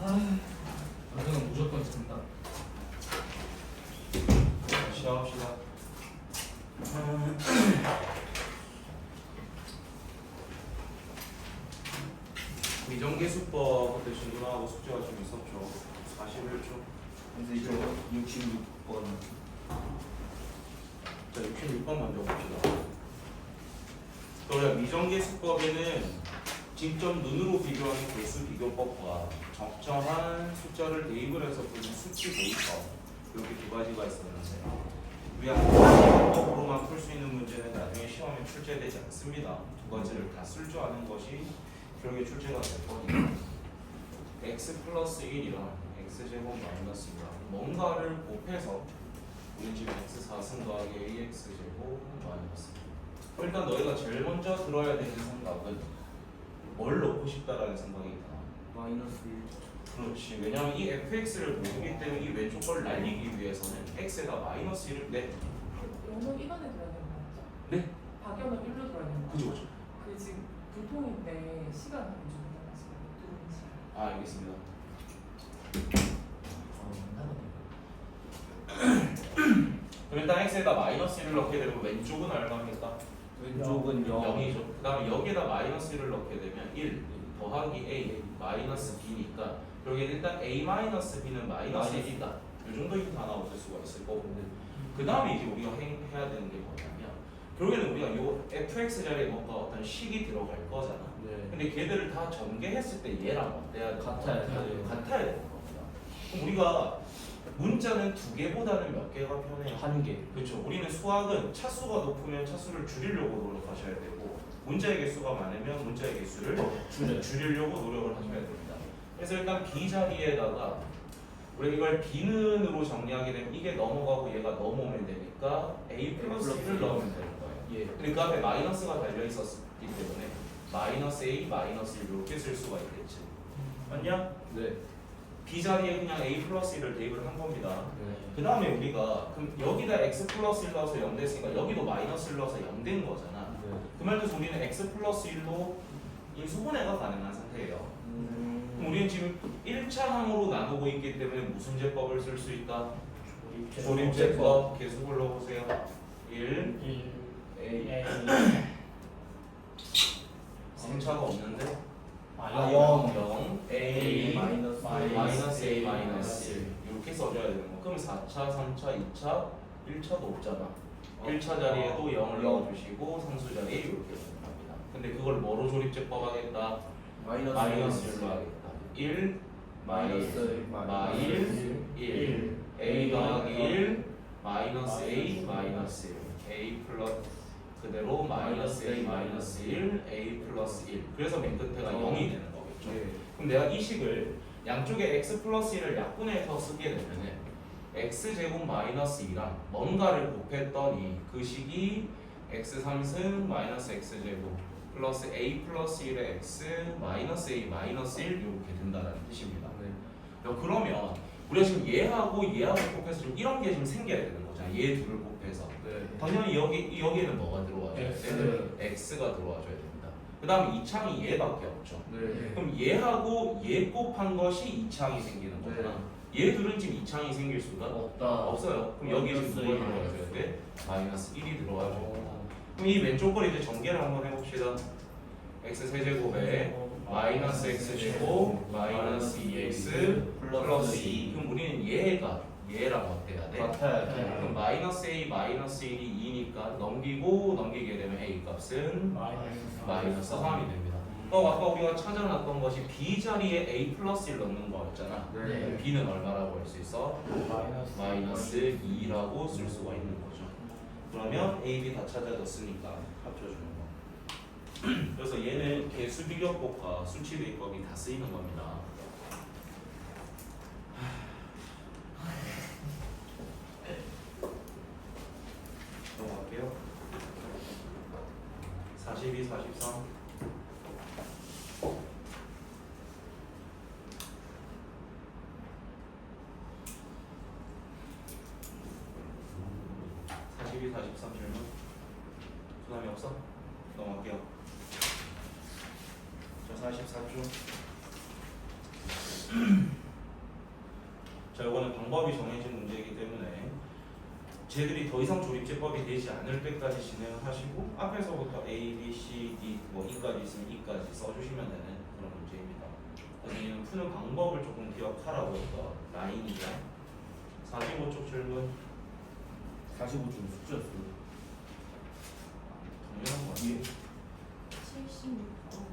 나중은 무조건 쓴다. 시작합시다. 미정계수법 그때 준비하고 숙제가 좀 있었죠. 41초. 근데 이거 66번. 자, 66번 먼저 봅시다. 그러니까 미정계수법에는 직접 눈으로 비교하는 개수 비교법과 적정한 숫자를 대입을 해서 푸는 수치 대입법 이렇게 두 가지가 있었는데 우리가 법으로만 풀 수 있는 문제는 나중에 시험에 출제되지 않습니다. 두 가지를 다 쓸 줄 아는 것이 결국에 출제가 될 거니까 x 플러스 1이랑 x제곱 마이너스 2랑 뭔가를 곱해서 우리 지금 x 4승 더하기 ax제곱 마이너스 2. 일단 너희가 제일 먼저 들어야 되는 생각은 뭘 넣고 싶다라는 생각이 있다. 마이너스 1. 그렇지. 왜냐하면 이 fx를 모르기 때문에 이 왼쪽 걸 날리기 위해서는 x에다 마이너스 1을 영어 1원에 들어야 되는 거 맞죠? 네. 박연은 1로 들어야 되는 거 그죠 그죠. 그 지금 불통인데 시간 좀 준비해라 지금 두 시간. 아 알겠습니다. 그럼 일단 x에다 마이너스 1을 넣게 되면 왼쪽은 얼마입니까? 왼쪽은 0. 0이죠. 그 다음에 여기에다 마이너스 1을 넣게 되면 1 더하기 a 마이너스 b니까 여기 일단 a 마이너스 b는 마이너스 1이다. 이 정도 힌트 하나 얻을 수가 있을 거고 그 다음에 이제 우리가 해야 되는 게 뭐냐면 결국에는 우리가 요 fx 자리에 뭔가 어떤 식이 들어갈 거잖아. 네. 근데 걔들을 다 전개했을 때 얘랑 어때야 돼? 같아야 돼. 같아야 되는 겁니다. 그럼 우리가 문자는 두 개보다는 몇 개가 편해요? 한 개. 그렇죠. 우리는 수학은 차수가 높으면 차수를 줄이려고 노력하셔야 되고 문자의 개수가 많으면 문자의 개수를 줄이려고 노력을 하셔야 됩니다. 그래서 일단 b 자리에다가 우리가 이걸 b는으로 정리하게 되면 이게 넘어가고 얘가 넘어오면 되니까 a 플러스 1을 넣으면 되는 거예요. 예. 근데 그 앞에 마이너스가 달려 있었기 때문에 마이너스 a 마이너스 1 이렇게 쓸 수가 있겠지. 맞냐? 네. b 자리에 그냥 a 플러스 1을 대입을 한 겁니다. 네. 그 다음에 우리가 그럼 여기다 x 플러스 1 넣어서 0 됐으니까 여기도 마이너스 1 넣어서 0 된 거잖아. 네. 그 말도 우리는 x 플러스 1로 인수분해가 가능한 상태예요. 그럼 우리는 지금 1차 항으로 나누고 있기 때문에 무슨 제법을 쓸 수 있다? 조립제법 계속 불러보세요. 1 A 3차가 없는데? 아, 0 A 마이너스 마이너스 A 마이너스 1 이렇게 써줘야 되는 거. 그럼 4차, 3차, 2차, 1차도 없잖아. 1차 자리에도 0을 넣어주시고 상수 자리에 이렇게 넣습니다. 근데 그걸 뭐로 조립제법 하겠다? 마이너스 1로 하겠다. 1 마이너스 1 A 더하기 1 마이너스 A 마이너스 1 A 플러스 그대로 마이너스 A 마이너스 1 A 플러스 1 그래서 맨 끝에가 0이 되는 거겠죠. 네. 그럼 내가 이 식을 양쪽에 x 플러스 1을 약분해서 쓰게 되면은 x제곱 마이너스 2랑 뭔가를 곱했더니 그 식이 x 3승 마이너스 x제곱 플러스 a 플러스 1의 x 마이너스 a 마이너스 1 이렇게 된다는 뜻입니다. 네. 그러면 우리가 지금 얘하고 곱해서 좀 이런 게 좀 생겨야 되는 거잖아. 얘 둘을 곱해서 네. 당연히 여기에는 뭐가 들어와줘야 X. 돼? x가 들어와줘야 됩니다. 그 다음에 2창이 얘밖에 없죠. 네. 그럼 얘하고 얘 곱한 것이 2창이 생기는 거잖아. 얘 둘은 지금 2창이 생길 수가 없다. 없어요. 그럼 여기 지금 마이너스 누가 1이 들어와줘야 돼? 마이너스 1이 들어와줘야 돼. 어. 그럼 이 왼쪽 걸 이제 전개를 한번 해봅시다. x 세제곱에 마이너스 x제곱 마이너스 2x 플러스 2. 그럼 우리는 얘랑 어때야 돼? 같아야 돼. 그럼 마이너스 a 마이너스 1이 2니까 넘기게 되면 a 값은 마이너스 3이 됩니다. 아까 우리가 찾아놨던 것이 b 자리에 a 플러스 1 넣는 거였잖아. 네. b는 얼마라고 할 수 있어? 마이너스 2라고 쓸 수가 있는 거죠. 그러면 a, b 다 찾아졌으니까 합쳐주는 거. 그래서 얘는 개수 비교법과 수치 대입법이 다 쓰이는 겁니다. 넘어갈게요. 42, 43. 42, 43 질문. 소감이 없어? 넘어갈게요. 자, 44쪽. 방법이 정해진 문제이기 때문에 쟤들이 더 이상 조립제법이 되지 않을 때까지 진행하시고 앞에서부터 A, B, C, D 뭐 E까지 있으면 E까지 써주시면 되는 그런 문제입니다. 여기는 푸는 방법을 조금 기억하라고 했던 라인이죠. 45쪽 질문. 45점 숙제였어요. 당연한 거 아니에요? 76번.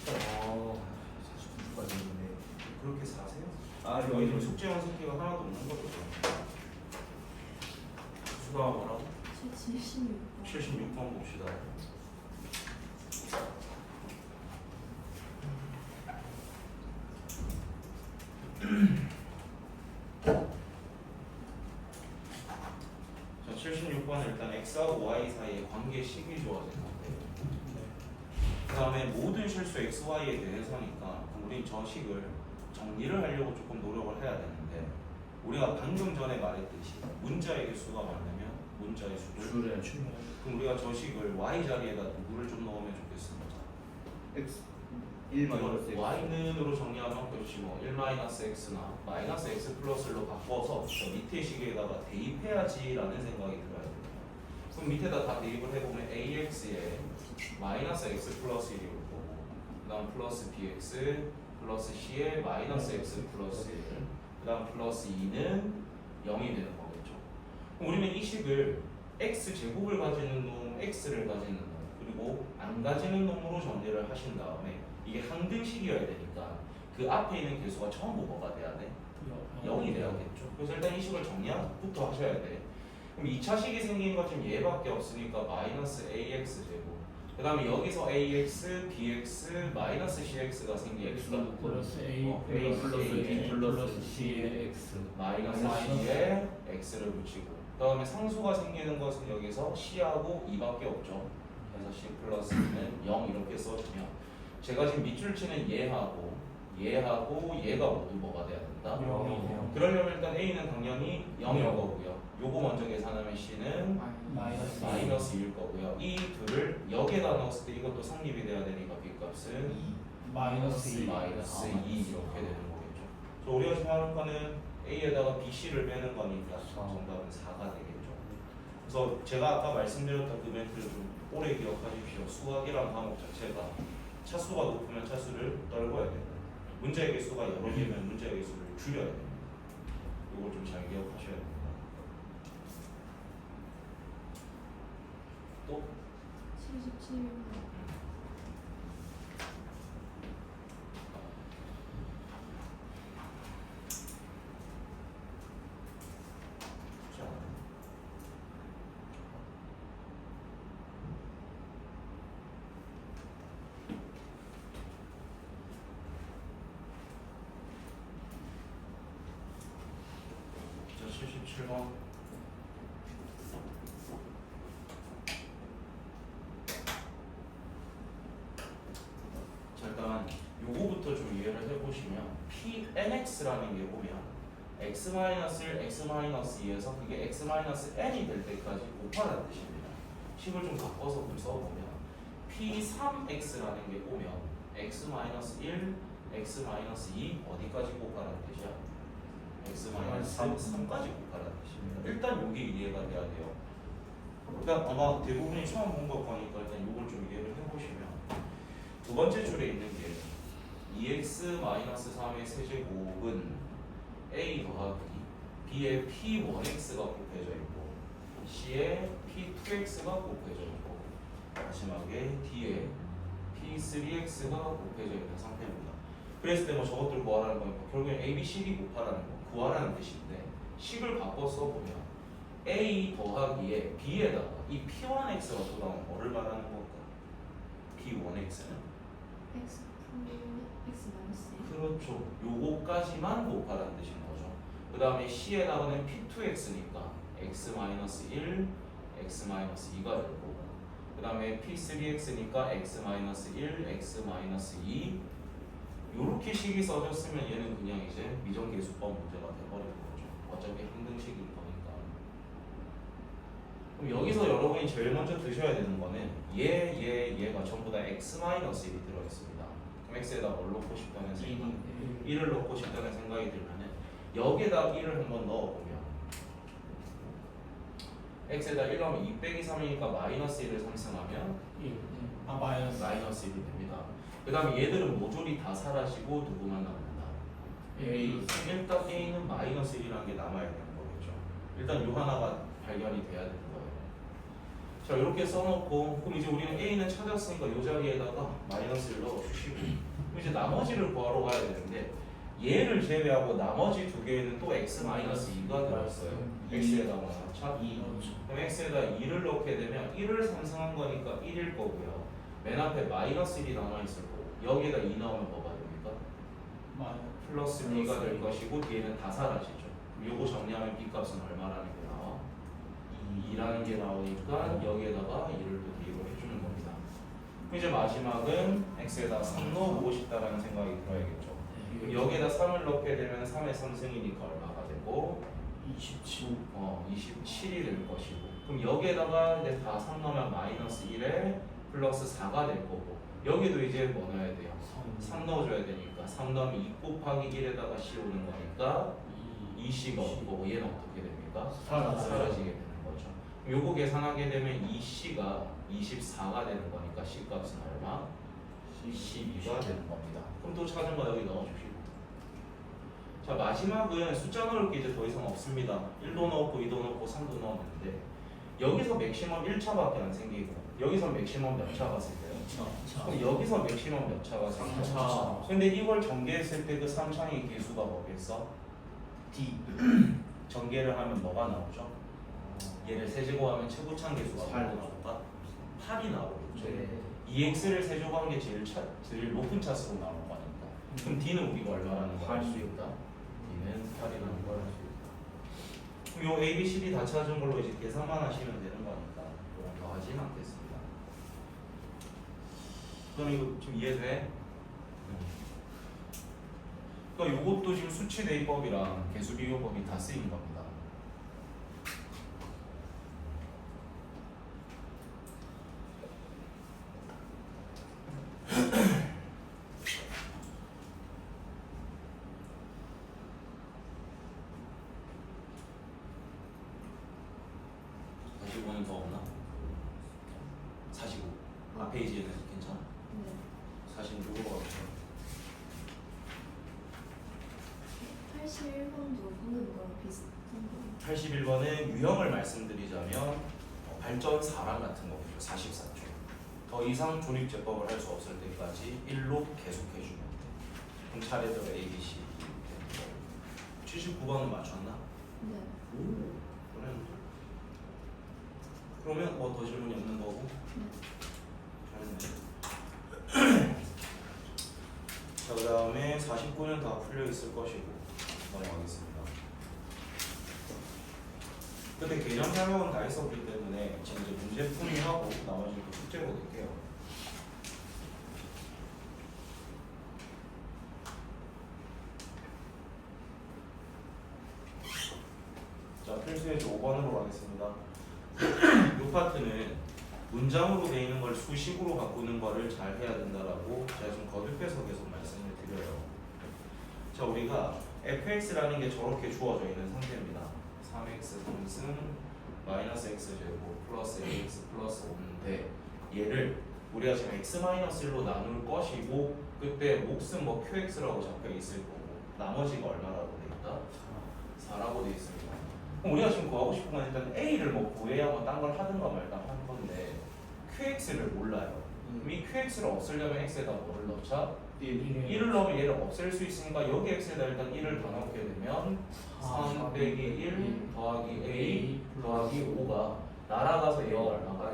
아, 49점까지 했는데. 그렇게 사세요? 아, 저희는 숙제한 새끼가 하나도 없는 거죠. 수가 뭐라고? 76번. 76번 봅시다. 자, 76번은 일단 x하고 y 사이의 관계식이 좋아진 건데 그 다음에 모든 실수 xy에 대해서니까 우린 저 식을 정리를 하려고 조금 노력을 해야 되는데 우리가 방금 전에 말했듯이 문자의 개수가 많으면 문자의 수를 그럼 우리가 저 식을 y 자리에다 누구를 좀 넣으면 좋겠습니다. X 1 마이너스 X. y는으로 정리하면 그렇지 뭐 1-x나 -x 플러스로 바꿔서 저 밑에 식에다가 대입해야지라는 생각이 들어야 돼요. 그럼 밑에다 다 대입을 해보면 ax에 -x 플러스 1이 올 거고 그 다음 플러스 bx 플러스 c에 -x 플러스 1 그 다음 플러스 2는 0이 되는 거겠죠. 그럼 우리는 이 식을 x 제곱을 가지는 놈, x를 가지는 놈 그리고 안 가지는 놈으로 정리를 하신 다음에 이게 항등식이어야 되니까 그 앞에 있는 개수가 전부 뭐가 돼야 돼? 0이 돼야겠죠. 그래서 일단 이 식을 정리부터 하셔야 돼. 그럼 2차 식이 생긴 것 좀 얘밖에 없으니까 -ax 제곱 그 다음에 여기서 ax, bx, -cx가 생기니까 플러스 A A 플러스 A B 플러스 C의 X -c에 x를 붙이고 그 다음에 상수가 생기는 것은 여기서 c하고 2밖에 없죠. 그래서 c 플러스는 0 이렇게 써주면 제가 지금 밑줄 치는 얘하고 얘가 모두 뭐가 돼야 된다? 0이네요. 그러려면 일단 a는 당연히 0일 거고요. 요거 먼저 계산하면 c는 마이너스 -1일 거고요. 이 둘을 여기에다 넣었을 때 이것도 성립이 돼야 되니까 b값은 마이너스 2 마이너스 2 이렇게 되는 거겠죠. 그래서 우리가 지금 하는 거는 a에다가 bc를 빼는 거니까 정답은 4가 되겠죠. 그래서 제가 아까 말씀드렸던 그 멘트를 좀 오래 기억하십시오. 수학이란 과목 자체가 차수가 높으면 차수를 떨궈야 돼요. 문제의 개수가 여러 개면 문제의 개수를 줄여야 돼요. 이걸 좀 잘 기억하셔야 됩니다. 또 77번. 쉽지 않아요. 자, 77번. 자, 일단 요거부터 좀 이해를 해보시면 PNX라는 게 보면 x-1, x-2에서 그게 x-n이 될 때까지 곱하라는 뜻입니다. 식을 좀 바꿔서 좀 써보면 P3X라는 게 보면 x-1, x-2 어디까지 곱하라는 뜻이야? x-3까지 곱하라는 뜻입니다. 일단 요게 이해가 돼야 돼요. 그러니까 아마 대부분이 처음 본 것 거니까 일단 요걸 좀 이해를 해보시면 두 번째 줄에 있는 게 2x-3의 세제곱은 a 더하기 b에 p1x가 곱해져 있고 c에 p2x가 곱해져 있고 마지막에 d에 p3x가 곱해져 있는 상태입니다. 그랬을 때 뭐 저것들 구하라는 거니까 결국엔 a, b, c, d 곱하라는 거 구하라는 뜻인데 식을 바꿔 써보면 a 더하기에 b에다가 이 p1x가 또 나오면 뭐를 말하는 걸까? p1x는? X 마이너스 그렇죠. 요거까지만 곱하라는 뜻인 거죠. 그 다음에 c에다가는 p2x니까 x-1, x-2가 될 거고 그 다음에 p3x니까 x-1, x-2 요렇게 식이 써졌으면 얘는 그냥 이제 미정계수법 문제가 돼버리는 거죠. 어차피 항등식일 거니까. 그럼 여기서 여러분이 제일 먼저 드셔야 되는 거는 얘가 전부 다 x-1이 들어있습니다. 그럼 x에다 뭘 넣고 싶다는 생각 1을 넣고 싶다는 생각이 들면은 여기에다 1을 한번 넣어보면 x에다 1 넣으면 2 빼기 3이니까 마이너스 1을 상승하면 1. 아 마이너스. 마이너스 1이 됩니다. 그 다음에 얘들은 모조리 다 사라지고 누구만 남는다? A. 일단 A는 마이너스 1이라는 게 남아야 되는 거겠죠. 일단 요 하나가 발견이 돼야 되는 거예요. 자 이렇게 써놓고 그럼 이제 우리는 A는 찾았으니까 요 자리에다가 마이너스 1 넣어주시고 그럼 이제 나머지를 구하러 가야 되는데 얘를 제외하고 나머지 두 개에는 또 x-2가 들어있어요. x에다 차 2. 그럼 x에다 2를 넣게 되면 1을 상승한 거니까 1일 거고요. 맨 앞에 마이너스 1이 남아있을 거고 여기에다 2 나오면 뭐가 됩니까? 플러스 b가 될 것이고 뒤에는 다 사라지죠. 요거 정리하면 b 값은 얼마라는 게 나와? 2라는 게 나오니까 여기에다가 2를 또 대입을 해주는 겁니다. 그럼 이제 마지막은 x에다 3 넣어보고 싶다라는 생각이 들어야겠죠. 그럼 여기에다 3을 넣게 되면 3의 3승이니까 얼마가 되고 27이 될 것이고 그럼 여기에다가 이제 다 3 넣으면 마이너스 1에 플러스 4가 될 거고 여기도 이제 뭐 넣어야 돼요? 3 넣어줘야 되니까 3 넣으면 2 곱하기 1에다가 씌우는 거니까 2c가 없고 얘는 어떻게 됩니까? 사라지게 되는 거죠. 요거 계산하게 되면 2c가 24가 되는 거니까 c 값은 얼마? 12가 되는 겁니다. 그럼 또 찾은 거 여기 넣어주시고 자 마지막은 숫자 넣을 게 이제 더 이상 없습니다. 1도 넣었고 2도 넣었고 3도 넣었는데 여기서 맥시멈 1차밖에 안 생기고 여기서 맥시멈 몇 차가 생겨요? 그럼 여기서 맥시멈 몇 차가 생겨요? 3차. 근데 이걸 전개했을 때 그 3차의 개수가 뭐겠어? D 전개를 하면 뭐가 나오죠? 얘를 세제곱하면 최고차의 개수가 뭐가 나올까? 8이 나오겠죠. 2x를 세제곱한 게 제일 높은 차수로 나올 거니까 그럼 D는 우리가 얼마라는 걸 알 수 있다? D는 8이라는 걸 알 수 있다. 그럼 요 A, B, C, D 다 찾은 걸로 이제 계산만 하시면 되는 거니까 그럼 더 하진 않겠습니다. 그럼 이거 좀 이해돼? 그러니까 요것도 지금 수치 대입법이랑 개수 비교법이 다 쓰인 겁니다. 더 없나? 45. 앞 페이지에는 괜찮아? 46가 없어. 81번도 방금 거랑 비슷한 거. 81번은 유형을 말씀드리자면 발전 4랑 같은 거죠. 44초. 더 이상 조립 제법을 할 수 없을 때까지 1로 계속해주면 돼. 그럼 차례대로 A, B, C, D. 79번은 맞췄나? 네. 오. 그러면 뭐 더 질문이 없는 거고? 잘했네. 자, 그 다음에 49는 다 풀려 있을 것이고 넘어가겠습니다. 그때 개념 설명은 다 했었기 때문에 지금 이제 문제 풀이하고 나머지는 또 숙제로 낼게요. 자, 필수의 5번으로 가겠습니다. 이 파트는 문장으로 되어 있는 걸 수식으로 바꾸는 거를 잘 해야 된다라고 제가 좀 거듭해서 계속 말씀을 드려요. 자, 우리가 fx라는 게 저렇게 주어져 있는 상태입니다. 3x 분승 마이너스 x제곱 플러스 ax 플러스 5인데 얘를 우리가 지금 x-1로 나눌 것이고 그때 몫은 뭐 qx라고 적혀 있을 거고 나머지가 얼마라고 돼 있다? 4라고 돼 있습니다. 그럼 우리가 지금 구하고 싶은 건 일단 a를 뭐 구해야 뭐 딴 걸 하든가 말까 하는 건데 qx를 몰라요. 그럼 이 qx를 없애려면 x에다 뭐를 넣자? 1을 넣으면 얘를 없앨 수 있으니까 여기 x에다 일단 1을 더 넣게 되면 3 빼기 1 더하기 a 더하기 5가 날아가서 얘가 얼마가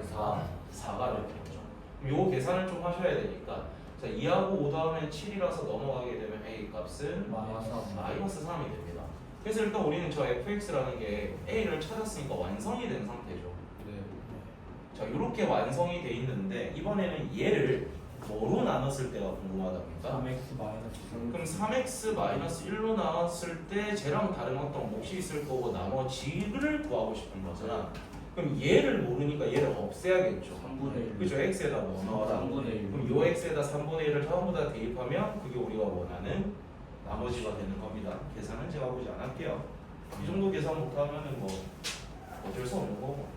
4가 되는 거죠. 그럼 요 계산을 좀 하셔야 되니까 자 2하고 5 더하면 7이라서 넘어가게 되면 a 값은 마이너스 3이 됩니다. 그래서 일단 우리는 저 fx라는 게 a를 찾았으니까 완성이 된 상태죠. 자 이렇게 완성이 돼 있는데 이번에는 얘를 뭐로 나눴을 때가 궁금하답니까? 3x 마이너스 그럼 3x 마이너스 1로 나눴을 때 쟤랑 다른 어떤 몫이 있을 거고 나머지를 구하고 싶은 거잖아. 그럼 얘를 모르니까 얘를 없애야겠죠. 3분의 1. 그죠? x에다 뭐 넣어라. 3분의 1. 그럼 요 x에다 3분의 1을 전부 다 대입하면 그게 우리가 원하는 나머지가 되는 겁니다. 계산은 제가 보지 않을게요. 이 정도 계산 못하면은 뭐 어쩔 수 없는 거고.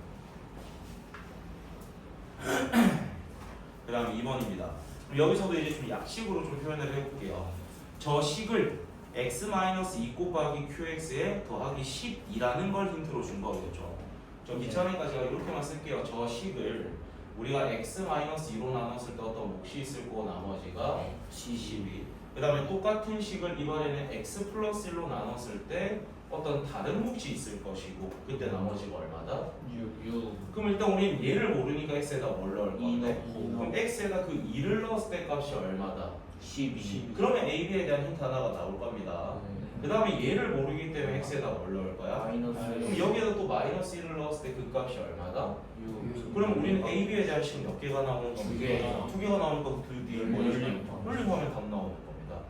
그 다음 2번입니다. 여기서도 이제 좀 약식으로 좀 표현을 해볼게요. 저 식을 x-2 곱하기 qx에 더하기 10이라는 걸 힌트로 준 거겠죠. 저 귀찮으니까 제가 이렇게만 쓸게요. 저 식을 우리가 x-2로 나눴을 때 어떤 몫이 있을 거고 나머지가 12. 그 다음에 똑같은 식을 이번에는 x 플러스 1로 나눴을 때 어떤 다른 몫이 있을 것이고 그때 나머지가 얼마다? 6. 그럼 일단 우리는 얘를 모르니까 x에다 뭘 넣을 건데 2 넣고. 그럼 x에다 그 2를 넣었을 때 값이 얼마다? 12. 그러면 a, b에 대한 힌트 하나가 나올 겁니다. 그 다음에 얘를 모르기 때문에 x에다 뭘 넣을 거야? 그럼 마이너스 여기에다 또 마이너스 1을 넣었을 때 그 값이 얼마다? 6. 그럼 우리는 a, b에 대한 식 몇 개가 나오는 겁니까? 두 개. 두 개가 나오는 거 그 뒤에 뭐 열리고. 열리고 하면 답 나오는 겁니다.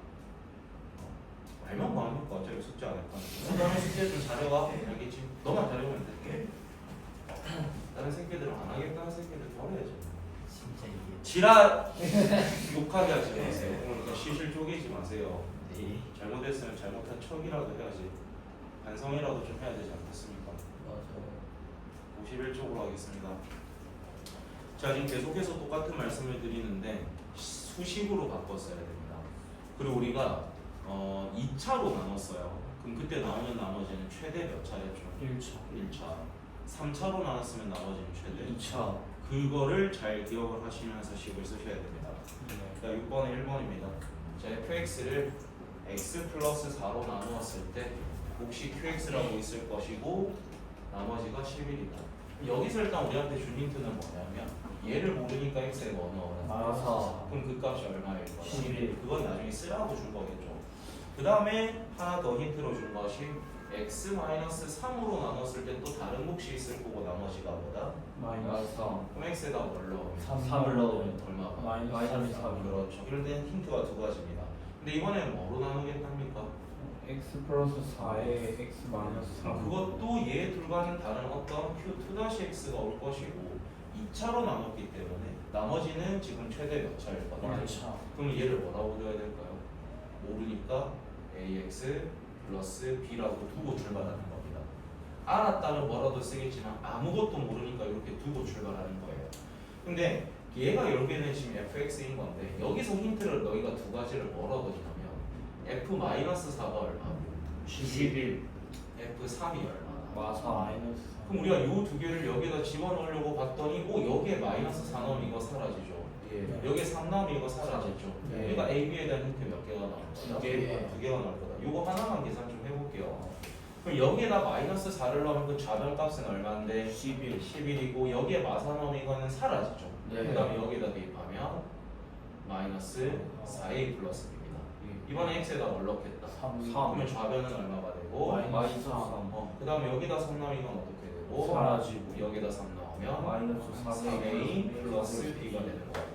알면 뭐합니까? 어차피 숙제 안 했다. 그 다음에 숙제 좀 잘해와. 알겠지? 너만 잘해오면 돼. 다른 새끼들은 안 하겠다는 새끼들 버려야지. 진짜 이게. 지랄 욕하게 하지 마세요. 그러니까 시실 쪼개지 마세요. 네. 잘못했으면 잘못한 척이라도 해야지. 반성이라도 좀 해야 되지 않겠습니까? 맞아요. 51쪽으로 하겠습니다. 자, 지금 계속해서 똑같은 말씀을 드리는데 수식으로 바꿨어야 됩니다. 그리고 우리가 2차로 나눴어요. 그럼 그때 나오는 나머지는 최대 몇 차례죠? 1차. 3차로 나눴으면 나머지는 최대 2차. 그거를 잘 기억을 하시면서 식을 쓰셔야 됩니다. 자, 6번에 1번입니다. 자, fx를 x 플러스 4로 나누었을 때 몫이 qx라고 있을 것이고 나머지가 11이다. 여기서 일단 우리한테 준 힌트는 뭐냐면 얘를 모르니까 x에 뭐 넣어라? 마이너스 그럼 그 값이 얼마일 거야? 11. 그건 나중에 쓰라고 준 거겠죠. 그 다음에 하나 더 힌트로 준 것이 x-3으로 나눴을 때 또 다른 몫이 있을 거고 나머지가 뭐다? 마이너스 3. 그럼 x에다 뭘 넣으면? 3을 넣으면 얼마가? 마이너스 3. 그렇죠. 이럴 때는 힌트가 두 가지입니다. 근데 이번에는 뭐로 나누겠답니까? x 플러스 4에 x 마이너스 3. 그것도 얘 둘과는 다른 어떤 q2-x가 올 것이고 2차로 나눴기 때문에 나머지는 지금 최대 몇 차일 거다? 그럼 얘를 뭐라고 둬야 될까요? 모르니까 ax 플러스 b라고 두고 출발하는 겁니다. 알았다면 뭐라도 쓰겠지만 아무것도 모르니까 이렇게 두고 출발하는 거예요. 근데 얘가 여기는 지금 fx인 건데 여기서 힌트를 너희가 두 가지를 뭐라고 얻냐면 f-4가 얼마고 11. f3이 얼마나 마사. 마이너스 3. 그럼 우리가 요 두 개를 여기다 집어넣으려고 봤더니 여기에 마이너스 4 넣으면 이거 사라지죠. 예. 여기에 3 넣으면 이거 사라졌죠. 네. 그러니까 A, B에 대한 힌트 몇 개가 나올 거다? 두 개. 두 개가 나올 거다. 요거 하나만 계산 좀 해볼게요. 그럼 여기에다 마이너스 4를 넣으면 그 좌변 값은 얼마인데? 11이고 여기에 마사 넣으면 이거는 사라지죠. 네. 그 다음에 여기에다 대입하면 마이너스 4A 플러스입니다. 이번에 x에다 뭘 넣겠다? 3. 그러면 좌변은 얼마가 되고? 마이너스 3. 그 다음에 여기다 3 넣으면 어떻게 되고? 사라지고. 여기다 3 넣으면 마이너스 3A 플러스 B가 되는 거죠.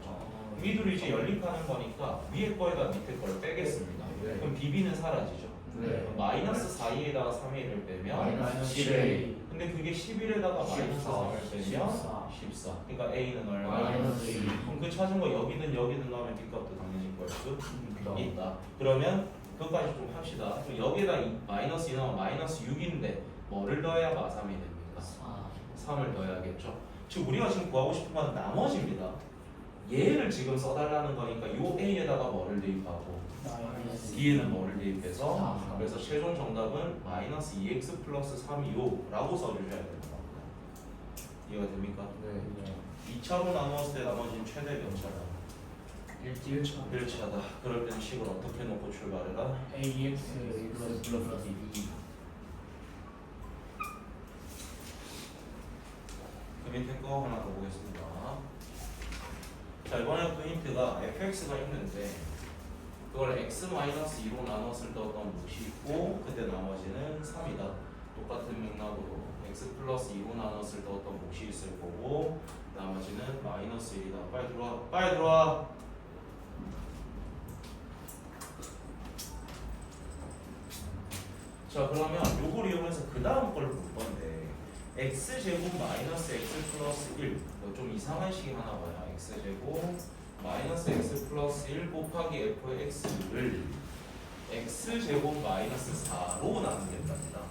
위둘이 이제 연립하는 거니까 위에 거에다 밑에 걸 빼겠습니다. 네. 그럼 BB는 사라지죠. 네. 마이너스 4A에다가 3A를 빼면 마이너스 7A. 근데 그게 11에다가 마이너스 3을 빼면 14. 그러니까 A는 얼마? 마이너스 2. 그럼 그 찾은 거 여기든 넣으면 B값도 당연히 구할 수 있다. 있다. 그러면 그것까지 좀 합시다. 그럼 여기에다 마이너스 2 넣으면 마이너스 6인데 뭐를 넣어야 마삼이 됩니까? 3을 넣어야겠죠. 즉 우리가 지금 구하고 싶은 건 나머지입니다. 얘를 지금 써달라는 거니까 요 A에다가 뭐를 대입하고 B에는 뭐를 대입해서 그래서 최종 정답은 마이너스 2x 플러스 3이요 라고 써주셔야 되는 겁니다. 이해가 됩니까? 네. 2차로 나누었을 때 나머지는 최대 몇 차다? 1차. 1차다. 그럴 때는 식을 어떻게 놓고 출발해라? ax 플러스 2. 그 밑에 거 하나 더 보겠습니다. 자, 이번에 또 힌트가 fx가 있는데 그걸 x-2로 나눴을 때 어떤 몫이 있고 그때 나머지는 3이다. 똑같은 맥락으로 x 플러스 2로 나눴을 때 어떤 몫이 있을 거고 나머지는 마이너스 1이다. 빨리 들어와. 빨리 들어와. 자, 그러면 요걸 이용해서 그 다음 걸 볼 건데 x제곱 마이너스 x 플러스 1. 좀 이상한 식이 하나 와요. x제곱 마이너스 x 플러스 1 곱하기 fx를 x제곱 마이너스 4로 나누겠답니다.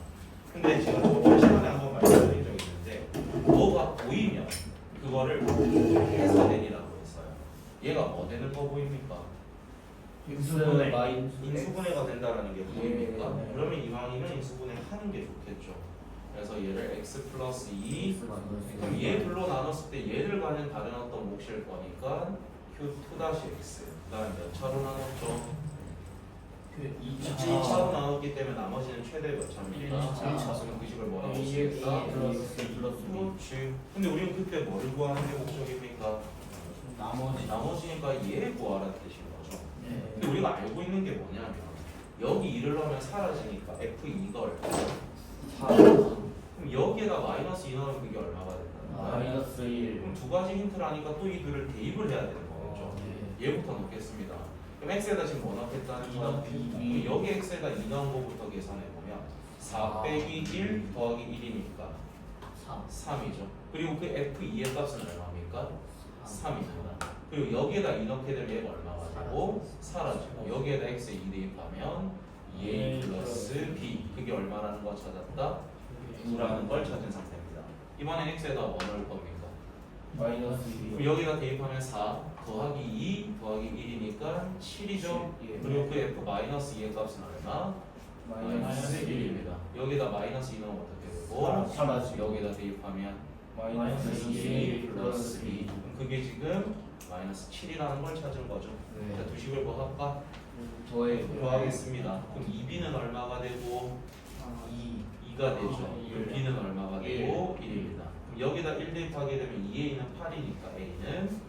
근데 제가 저번 시간에 한번 말씀드린 적이 있는데 뭐가 보이면 그거를 해서 내리라고 했어요. 얘가 뭐 되는 거 보입니까? 인수분해 마이너스 인수분해가 된다는 게 보입니까? 네. 그러면 이왕이면 인수분해 하는 게 좋겠죠. 그래서 얘를 x 플러스 2 그럼 얘 둘로 나눴을 때 얘를 가진 다른 어떤 몫일 거니까 q2-x 그 다음에 몇 차로 나눴죠? 2차로 나눴기 때문에 나머지는 최대 몇 차입니까? 1차. 그러면 그 식을 뭐라고 A 쓰겠다? 플러스 B 그렇지. 근데 우리는 그때 뭐를 구하는 게 목적입니까? 나머지니까 얘 구하라는 뜻인 거죠. 근데 우리가 알고 있는 게 뭐냐면 여기 2를 넣으면 사라지니까 f2가 그럼 여기에다 마이너스 2 넣으면 그게 얼마가 된다는 거야? 마이너스 1 그럼 두 가지 힌트를 하니까 또 이 둘을 대입을 해야 되는 거겠죠. 얘부터 넣겠습니다. 그럼 x에다 지금 뭐 넣겠다는 거야? 그럼 여기 x에다 2 넣은 거부터 계산해보면 4 빼기 1 더하기 1이니까 3이죠. 그리고 그 f2의 값은 얼마입니까? 3입니다. 그리고 여기에다 2 넣게 되면 얘가 얼마가 되고 사라지고 여기에다 x에 2 대입하면 a 플러스 b 그게 얼마라는 거 찾았다? 9라는 걸 찾은 상태입니다. 이번엔 x에다 뭐 넣을 겁니까? 마이너스 그럼 2 여기다 대입하면 4 더하기 2 더하기 1이니까 7이죠. 그리고 그 f 마이너스 2의 값은 얼마? 마이너스 1입니다. 여기다 마이너스 2 넣으면 어떻게 되고? 사라지고. 여기다 대입하면 마이너스 2 플러스 2 그럼 그게 지금 마이너스 7이라는 걸 찾은 거죠. 자, 두 식을 뭐 할까? 더하겠습니다. 그럼 2b는 얼마가 되고 2가 되죠. 그럼 b는 얼마가 되고 1입니다. 그럼 여기다 1 대입하게 되면 2a는 8이니까 a는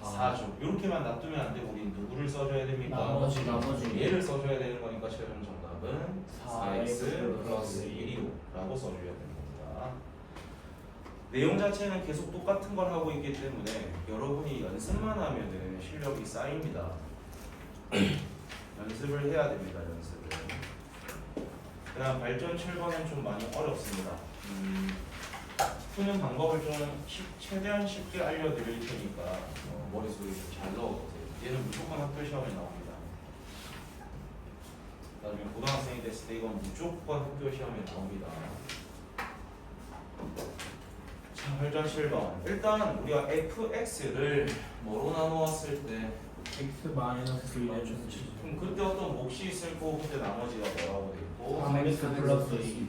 4죠. 이렇게만 놔두면 안 되고 우린 누구를 써줘야 됩니까? 나머지 얘를 써줘야 되는 거니까 최종 정답은 4x 플러스 1이라고 써줘야 되는 겁니다. 내용 자체는 계속 똑같은 걸 하고 있기 때문에 여러분이 연습만 하면은 실력이 쌓입니다. 연습을 해야 됩니다. 연습을. 그다음 발전 7번은 좀 많이 어렵습니다. 푸는 방법을 좀 최대한 쉽게 알려드릴 테니까 머릿속에 좀 잘 넣어보세요. 얘는 무조건 학교 시험에 나옵니다. 나중에 고등학생이 됐을 때 이건 무조건 학교 시험에 나옵니다. 자, 발전 7번. 일단 우리가 fx를 뭐로 나누었을 때 x 마이너스 1에 좀 그럼 그때 어떤 몫이 있을 거고 그때 나머지가 뭐라고 돼 있고 3x 플러스 2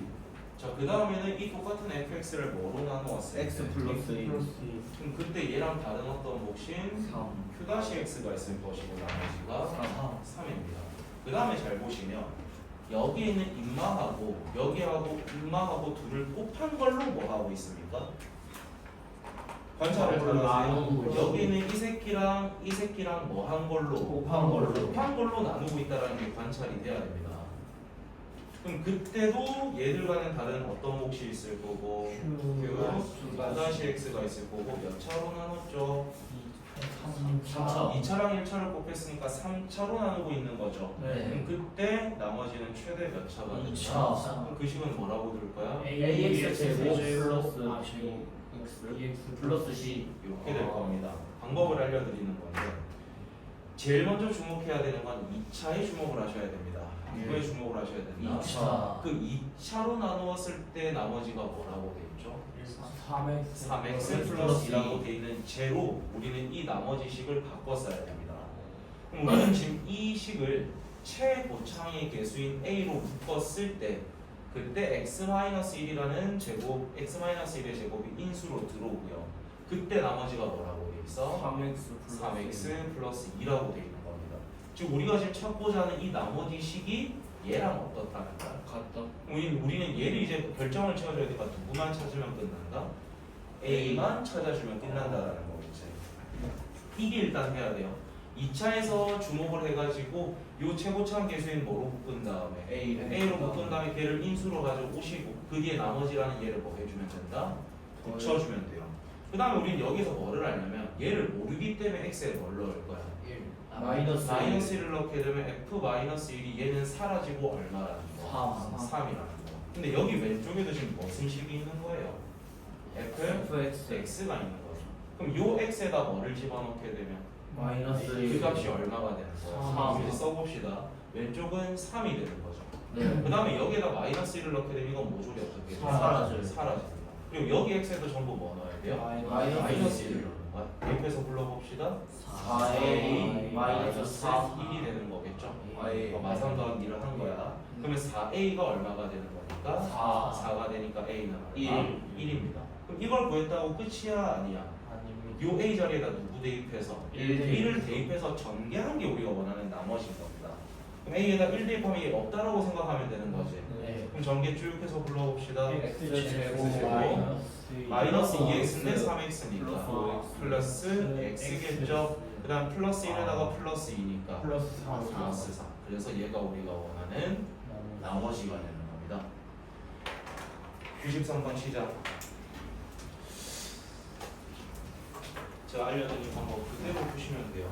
자, 그 다음에는 이 똑같은 fx를 뭐로 나누었을 때 x 플러스 2 그럼 그때 얘랑 다른 어떤 몫인 3 q-x가 있을 것이고 나머지가 3 3입니다. 그 다음에 잘 보시면 여기 있는 인마하고 여기하고 인마하고 둘을 곱한 걸로 뭐 하고 있습니까? 관찰을 잘하세요. 여기 있는 이 새끼랑 뭐 한 걸로 곱한 걸로 나누고 있다는 게 관찰이 돼야 됩니다. 그럼 그때도 얘들과는 다른 어떤 몫이 있을 거고 q-x가 있을 거고 몇 차로 나눴죠? 3차 2차랑 1차를 곱했으니까 3차로 나누고 있는 거죠. 그럼 그때 나머지는 최대 몇 차가 된다? 2차 그럼 그 식은 뭐라고 들 거야? ax 제곱 플러스 x 플러스 c 이렇게 될 겁니다. 방법을 알려드리는 건데 제일 먼저 주목해야 되는 건 2차에 주목을 하셔야 됩니다. 그거에 주목을 하셔야 된다. 2차 그 2차로 나누었을 때 나머지가 뭐라고 돼 있죠? 3x 플러스 2라고 돼 있는 제로 우리는 이 나머지 식을 바꿔 써야 됩니다. 그럼 우리는 지금 이 식을 최고창의 개수인 a로 묶었을 때 그때 x-1이라는 제곱, x-1의 제곱이 인수로 들어오고요. 그때 나머지가 뭐라고 돼 있어? 3x 플러스 2라고 돼 있는 겁니다. 즉 우리가 지금 찾고자 하는 이 나머지 식이 얘랑 어떻다는 거야? 같다 우리는 얘를 이제 결정을 채워줘야 되니까 누구만 찾으면 끝난다? A만 찾아주면 끝난다라는 거겠지. 이게 일단 해야 돼요. 2차에서 주목을 해가지고 요 최고차원 개수인 뭐로 묶은 다음에 A로 묶은 다음에 걔를 인수로 가지고 오시고 그 뒤에 나머지라는 얘를 뭐 해주면 된다? 붙여주면 돼요. 그 다음에 우리는 여기서 뭐를 알냐면 얘를 모르기 때문에 X에 뭘 넣을 거야? 마이너스 마이너스 1을 넣게 되면 F-1이 얘는 사라지고 얼마라는 거? 3이라는 거. 근데 여기 왼쪽에도 지금 무슨 식이 있는 거예요? fx가 있는 거죠. 그럼 요 x에다 뭐를 집어넣게 되면 마이너스 그 값이 얼마가 되는 거예요? 3. 이제 써봅시다. 왼쪽은 3이 되는 거죠. 네. 그 다음에 여기에다 마이너스 1을 넣게 되면 이건 모조리 어떻게 돼요? 사라져요. 사라집니다. 그리고 여기 x에도 전부 뭐 넣어야 돼요? 마이너스 1을 넣는 거야. 대입해서 불러봅시다. 4a 마이너스 4 1이 되는 거겠죠? A. 마상 더하기 1을 한 거야. 그러면 4a가 얼마가 되는 거니까? 4가 되니까 a는 1입니다. 그럼 이걸 구했다고 끝이야? 아니야? 아닙니다. 요 a 자리에다 누구 대입해서? 1 1을 대입해서 전개한 게 우리가 원하는 나머지인 겁니다. 그럼 a에다 1 대입하면 이게 없다라고 생각하면 되는 거지. 네. 그럼 전개 쭉 해서 불러봅시다. x제곱 마이너스 2x인데 3x니까 플러스 x겠죠. 그 다음 플러스 1에다가 플러스 2니까 플러스 4 플러스 4. 그래서 얘가 우리가 원하는 나머지가 되는 겁니다. 93번 시작. 제가 알려드린 방법 그대로 푸시면 돼요.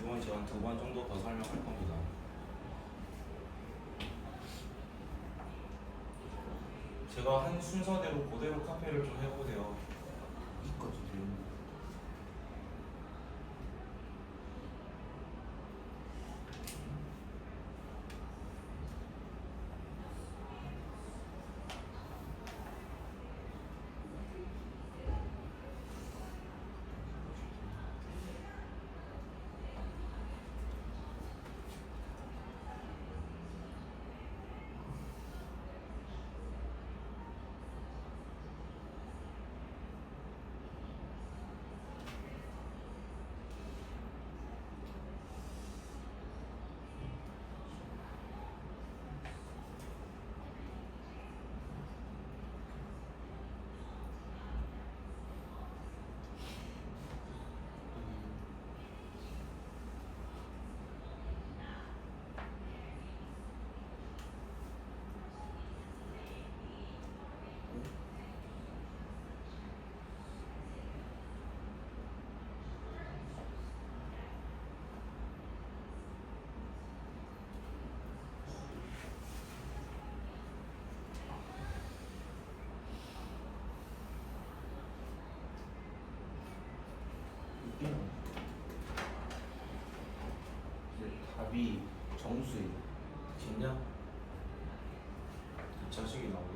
이건 제가 한 2번 정도 더 설명할 겁니다. 제가 한 순서대로 그대로 카페를 좀 해보세요. 답이 정수예요. 진짜? 이 자식이 나오고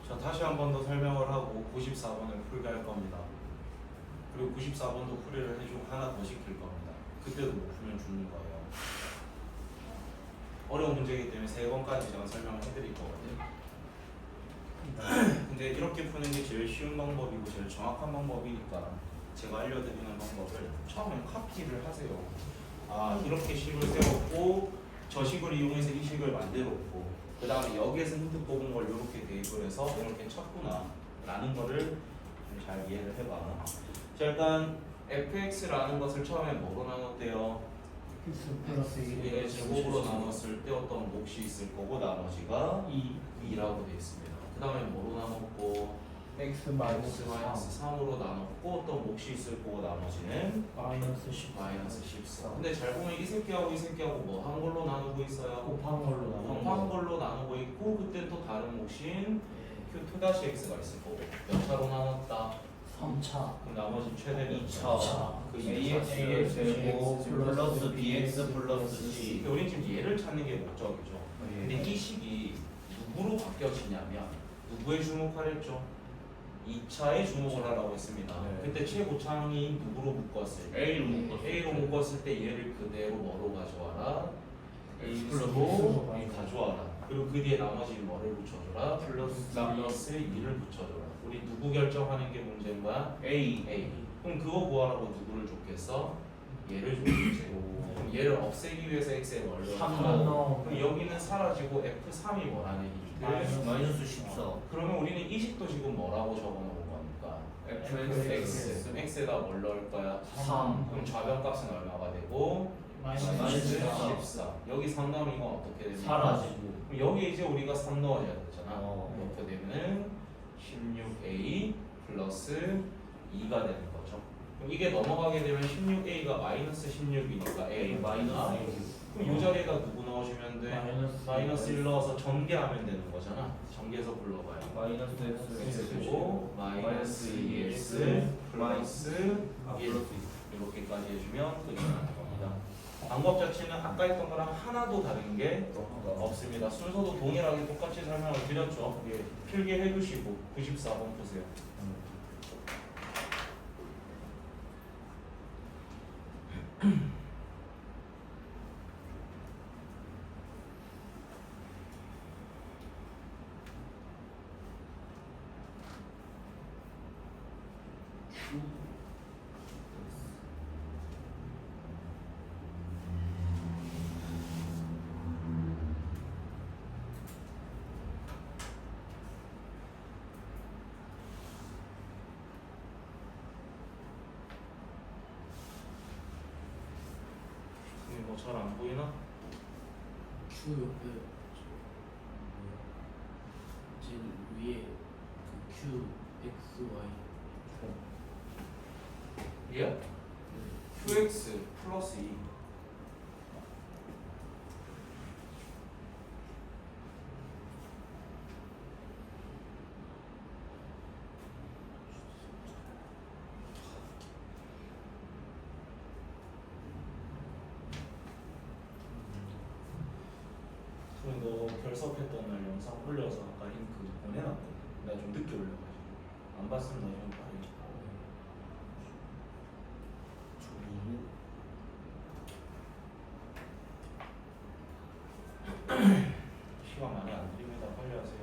자, 다시 한 번 더 설명을 하고 94번을 풀게 할 겁니다. 그리고 94번도 풀이를 해주고 하나 더 시킬 겁니다. 그때도 못 풀면 죽는 거예요. 어려운 문제이기 때문에 3번까지 제가 설명을 해드릴 거거든요. 근데 이렇게 푸는 게 제일 쉬운 방법이고 제일 정확한 방법이니까 제가 알려드리는 방법을 처음엔 카피를 하세요. 아, 이렇게 식을 세웠고 저 식을 이용해서 이 식을 만들었고 그 다음에 여기에서 힌트 뽑은 걸 이렇게 대입을 해서 이렇게 쳤구나 라는 거를 좀 잘 이해를 해봐. 자, 일단 fx라는 것을 처음에 뭐로 나눴대요? 이게 제곱으로 나눴을 때 어떤 몫이 있을 거고 나머지가 2라고 되어 있습니다. 그 다음에 뭐로 나눴고 x 마이너스 3으로 나눴고 어떤 몫이 있을 거고 나머지는 마이너스 10 마이너스 14. 근데 잘 보면 이 새끼하고 이 새끼하고 뭐 한 걸로 나누고 있어요? 곱한 걸로 곱한 걸로 나누고 있고 그때 또 다른 몫인 Q2-X가 있을 거고 몇 차로 나눴다? 3차 그럼 나머지 최대는 2차. 그 AX 2차. 되고 플러스 BX 플러스 C. 우린 지금 얘를 찾는 게 목적이죠. 근데 예. 이 식이 누구로 바뀌어지냐면 누구에 주목하랬죠? 2차에 주목을 하라고 했습니다. 네. 그때 최고창이 누구로 묶었을 때? A로 묶었을 A로 묶었을 때 얘를 그대로 뭐로 가져와라? X X로 플러스 가져와라. 그리고 그 뒤에 나머지 뭐를 붙여줘라? 플러스 플러스 2를 붙여줘라. 우리 누구 결정하는 게 문제인 거야? A. A. 그럼 그거 구하라고 누구를 줬겠어? 얘를 줬겠지. 그럼 얘를 없애기 위해서 X에 뭘 삼 넣어? 넣어. 그럼 여기는 사라지고 F3이 뭐라는 얘기들? 마이너스 14. 그러면 우리는 이 식도 지금 뭐라고 적어놓은 거니까? FX. 그럼 X에다 뭘 넣을 거야? 3. 그럼 좌변값은 얼마가 되고? 마이너스 14. 14. 여기 3 넣으면 이건 어떻게 됩니까? 사라지고. 그럼 여기 이제 우리가 3 넣어줘야 되잖아. 어. 이렇게 되면 16A 플러스 2가 되는 거죠. 그럼 이게 넘어가게 되면 16A가 마이너스 16이니까 A 마이너스 1. 그럼 이 자리에다 누구 넣어주면 돼? 마이너스 1 넣어서 전개하면 되는 거잖아. 전개해서 불러봐요. 마이너스 X 되고 마이너스 2X 플러스 1 이렇게까지 해주면 끝이 나는 겁니다. 방법 자체는 아까 했던 거랑 하나도 다른 게 없습니다. 순서도 동일하게 똑같이 설명을 드렸죠. 예, 필기해 두시고 94번 보세요. 뭐 잘 안 보이나? Q 옆에 제일 위에 그 Q, X, Y 예? QX 플러스 2. 너 결석했던 날 영상 올려서 아까 링크 보내놨거든. 나 좀 늦게 올려가지고 안 봤으면 나좀 빨리. 시간 많이 안 드립니다. 빨리 하세요.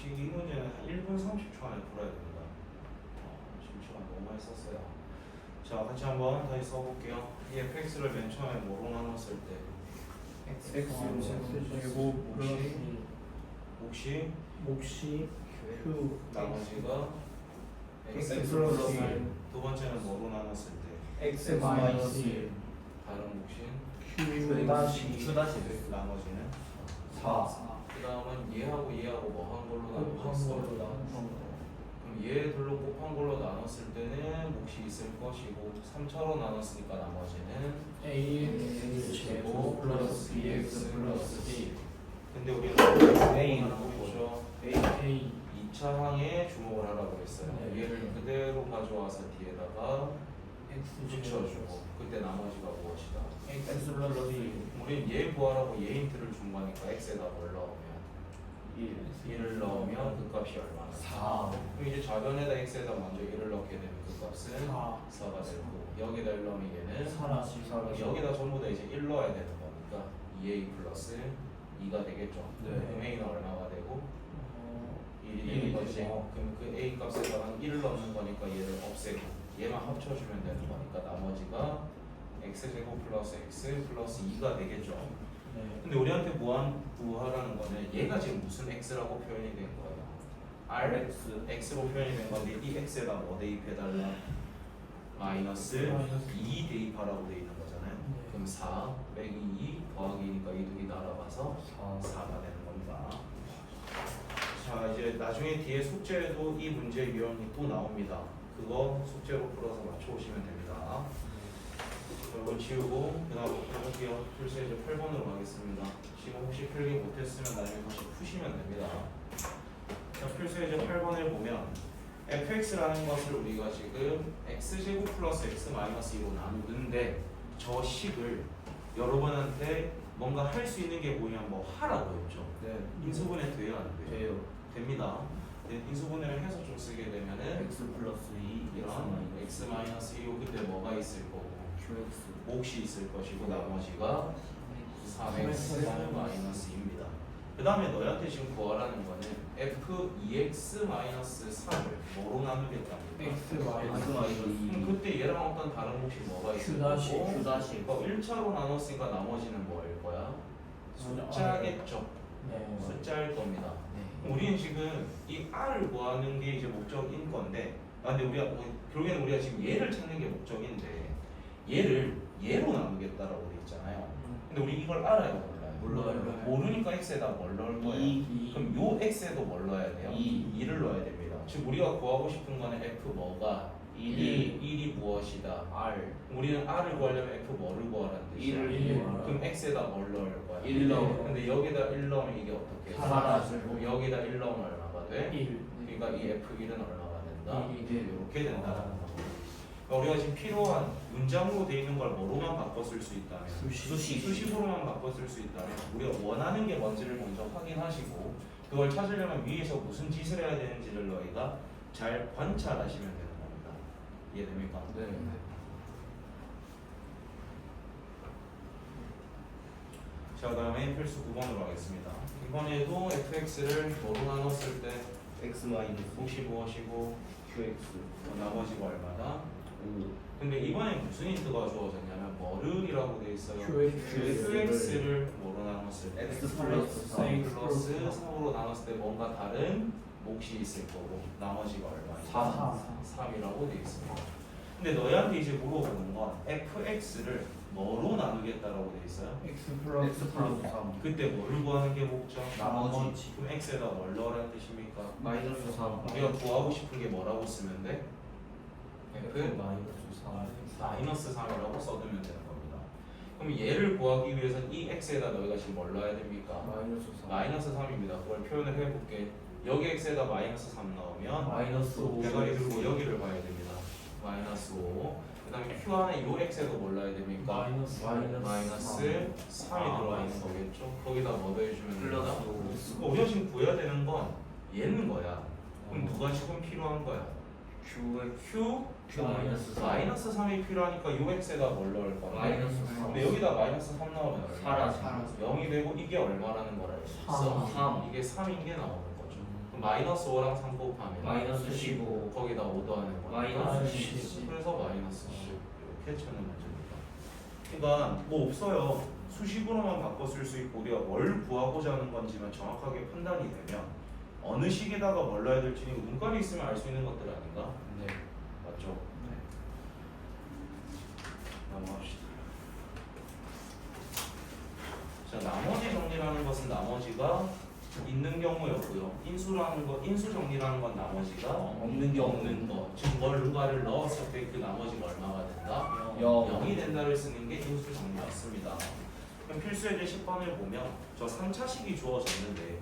몫이 이 문제는 한 1분 30초 안에 풀어야 됩니다. 지금 시간 너무 많이 썼어요. 자, 같이 한번 다시 써볼게요. 이 fx를 맨 처음에 뭐로 나눴을 때 X 제곱 플러스 몫이 몫이 Q 나머지가 X x 플러스 두 번째는 뭐로 나눴을 때 X 마이너스 1 다른 몫인 Q 다시 Q 다시 나머지는 4 그 다음은 얘하고 뭐 한 걸로 곱한 나누었어. 걸로 나눈 그럼 얘들로 곱한 걸로 나눴을 때는 몫이 있을 것이고 3차로 나눴으니까 나머지는 AX 제곱 플러스 BX 플러스 C 근데 우리는 A는 하는 거죠. A 2차 항에 주목을 하라고 했어요. 네. 얘를 그대로 가져와서 뒤에다가 X 붙여주고 그때 나머지가 무엇이다. X 플러스 우린 얘 구하라고 얘 힌트를 준 거니까 x에다 뭘 넣으면 1을 넣으면 그 값이 얼마나? 4 그럼 이제 좌변에다 x에다 먼저 1을 넣게 되면 그 값은 4 4가 되고 여기다 1 넣으면 얘는 사라지 여기다 전부 다 이제 1 넣어야 되는 거니까 2a 플러스 2가 되겠죠. 네. 그럼 a는 얼마가 되고 1이 되는 거지. 그럼 그 a 값에다가 1을 넣는 거니까 얘를 없애고 얘만 합쳐주면 되는 거니까 나머지가 x제곱 플러스 x 플러스 2가 되겠죠. 근데 우리한테 구하라는 거는 얘가 지금 무슨 x라고 표현이 된 거예요? x로 표현이 된 건데 이 x에다 뭐 대입해달라? 마이너스 2 대입하라고 돼 있는 거잖아요. 그럼 4 빼기 2 더하기니까 이 두 개 날아가서 4가 되는 겁니다. 자, 이제 나중에 뒤에 숙제에도 이 문제 유형이 또 나옵니다. 그거 숙제로 풀어서 맞춰오시면 됩니다. 이거 지우고 그 다음 해볼게요. 풀세 이제 8번으로 가겠습니다. 지금 혹시 필기 못했으면 나중에 다시 푸시면 됩니다. 자, 풀세 이제 8번을 보면 fx라는 것을 우리가 지금 x제곱 플러스 x 마이너스 2로 나누는데 저 식을 여러분한테 뭔가 할 수 있는 게 뭐냐면 뭐 하라고 했죠. 네 인수분해 돼야 안 돼요? 돼요. 됩니다. 근데 인수분해를 해서 좀 쓰게 되면은 X 플러스 2 이런 x 마이너스 2요 그때 뭐가 있을 거고 QX 몫이 있을 것이고 나머지가 3x 마이너스 2입니다. 그 다음에 너희한테 지금 구하라는 거는 f2x 마이너스 3을 뭐로 나누겠다는 거야? X X 마이너스 마이너스 그럼 2 그때 얘랑 어떤 다른 몫이 뭐가 있을 Q 다시, 거고 Q 다시 그러니까 1차로 나눴으니까 나머지는 뭐일 거야? 숫자겠죠. 네. 숫자일 겁니다. 네. 우리는 지금 이 r을 구하는 게 이제 목적인 건데, 근데 우리가 결국에는 우리가 지금 얘를 찾는 게 목적인데 얘를 얘로 나누겠다라고 돼 있잖아요. 근데 우리 이걸 알아요, 몰라요? 몰라요. 모르니까 x에다 뭘 넣을 거예요? 2 그럼 요 x에도 뭘 넣어야 돼요? 2를 넣어야 됩니다. 지금 우리가 구하고 싶은 거는 f 뭐가? 1이 무엇이다? R 우리는 r을 구하려면 f 뭐를 구하라는 뜻이야? 1을 그럼 x에다 뭘 넣을 거야? 1 넣어. 근데 여기다 1 넣으면 이게 어떻게 돼? 사라지고. 여기다 1 넣으면 얼마가 돼? 1 그러니까 이 f1은 얼마가 된다? 이게 이렇게 된다는 거. 그러니까 우리가 지금 필요한 문장으로 돼 있는 걸 뭐로만 바꿨을 수 있다면 수식으로만 바꿨을 수 있다면 우리가 원하는 게 뭔지를 먼저 확인하시고 그걸 찾으려면 위에서 무슨 짓을 해야 되는지를 너희가 잘 관찰하시면 되는 겁니다. 이해됩니까? 네. 자, 그 다음에 필수 9번으로 가겠습니다. 이번에도 fx를 뭐로 나눴을 때 X 마이너스 몫이 무엇이고 QX 나머지가 얼마다? 5 근데 이번에 무슨 힌트가 주어졌냐면 뭐를이라고 돼 있어요. QX qx를 뭐로 나눴을 때 X 플러스 3 x 플러스 3으로 나눴을 때 뭔가 다른 몫이 있을 거고 나머지가 얼마냐? 3이라고 돼 있습니다. 근데 너희한테 이제 물어보는 건 fx를 뭐로 나누겠다라고 돼 있어요? X 플러스 3 그때 뭐를 구하는 게 목적? 나머지. 그럼 x에다 뭘 넣으라는 뜻입니까? 마이너스 3 우리가 구하고 싶은 게 뭐라고 쓰면 돼? f 마이너스 3 마이너스 3이라고 써두면 되는 겁니다. 그럼 얘를 구하기 위해서는 이 x에다 너희가 지금 뭘 넣어야 됩니까? 마이너스 3 마이너스 3입니다. 그걸 표현을 해볼게. 여기 x에다 마이너스 3 넣으면 마이너스 5 대가리 들고 여기를 봐야 됩니다. 마이너스 5. 그 다음에 q 안에 요 x에도 뭘 넣어야 됩니까? 마이너스 마이너스 3이 들어가 있는 거겠죠. 거기다 뭐 더해주면 됩니다. 플러스 5 그러니까 우리가 지금 구해야 되는 건 얘는 거야. 그럼 누가 지금 필요한 거야? Q 마이너스 3 마이너스 3이 필요하니까 요 x에다 뭘 넣을 거야? 마이너스 3 근데 여기다 마이너스 3 넣으면 얼마? 사라져. 0이 되고 이게 얼마라는 걸 알수 있어? 3 이게 3인 게 나오는 거죠. 그럼 마이너스 5랑 3 곱하면 마이너스 15 거기다 5 더하는 거 마이너스 10 그래서 마이너스 10 이렇게 찾는 문제입니다. 그러니까 뭐 없어요. 수식으로만 바꿔 쓸 수 있고 우리가 뭘 구하고자 하는 건지만 정확하게 판단이 되면 어느 식에다가 뭘 넣어야 될지는 문과에 있으면 알 수 있는 것들 아닌가? 네. 맞죠? 넘어갑시다. 자, 나머지 정리라는 것은 나머지가 있는 경우였고요. 인수라는 거, 인수 정리라는 건 나머지가 없는 경우. 없는 거. 즉 뭔가를 넣었을 때 그 나머지가 얼마가 된다? 0이 된다를 쓰는 게 인수 정리였습니다. 그럼 필수 예제 10번을 보면 저 3차식이 주어졌는데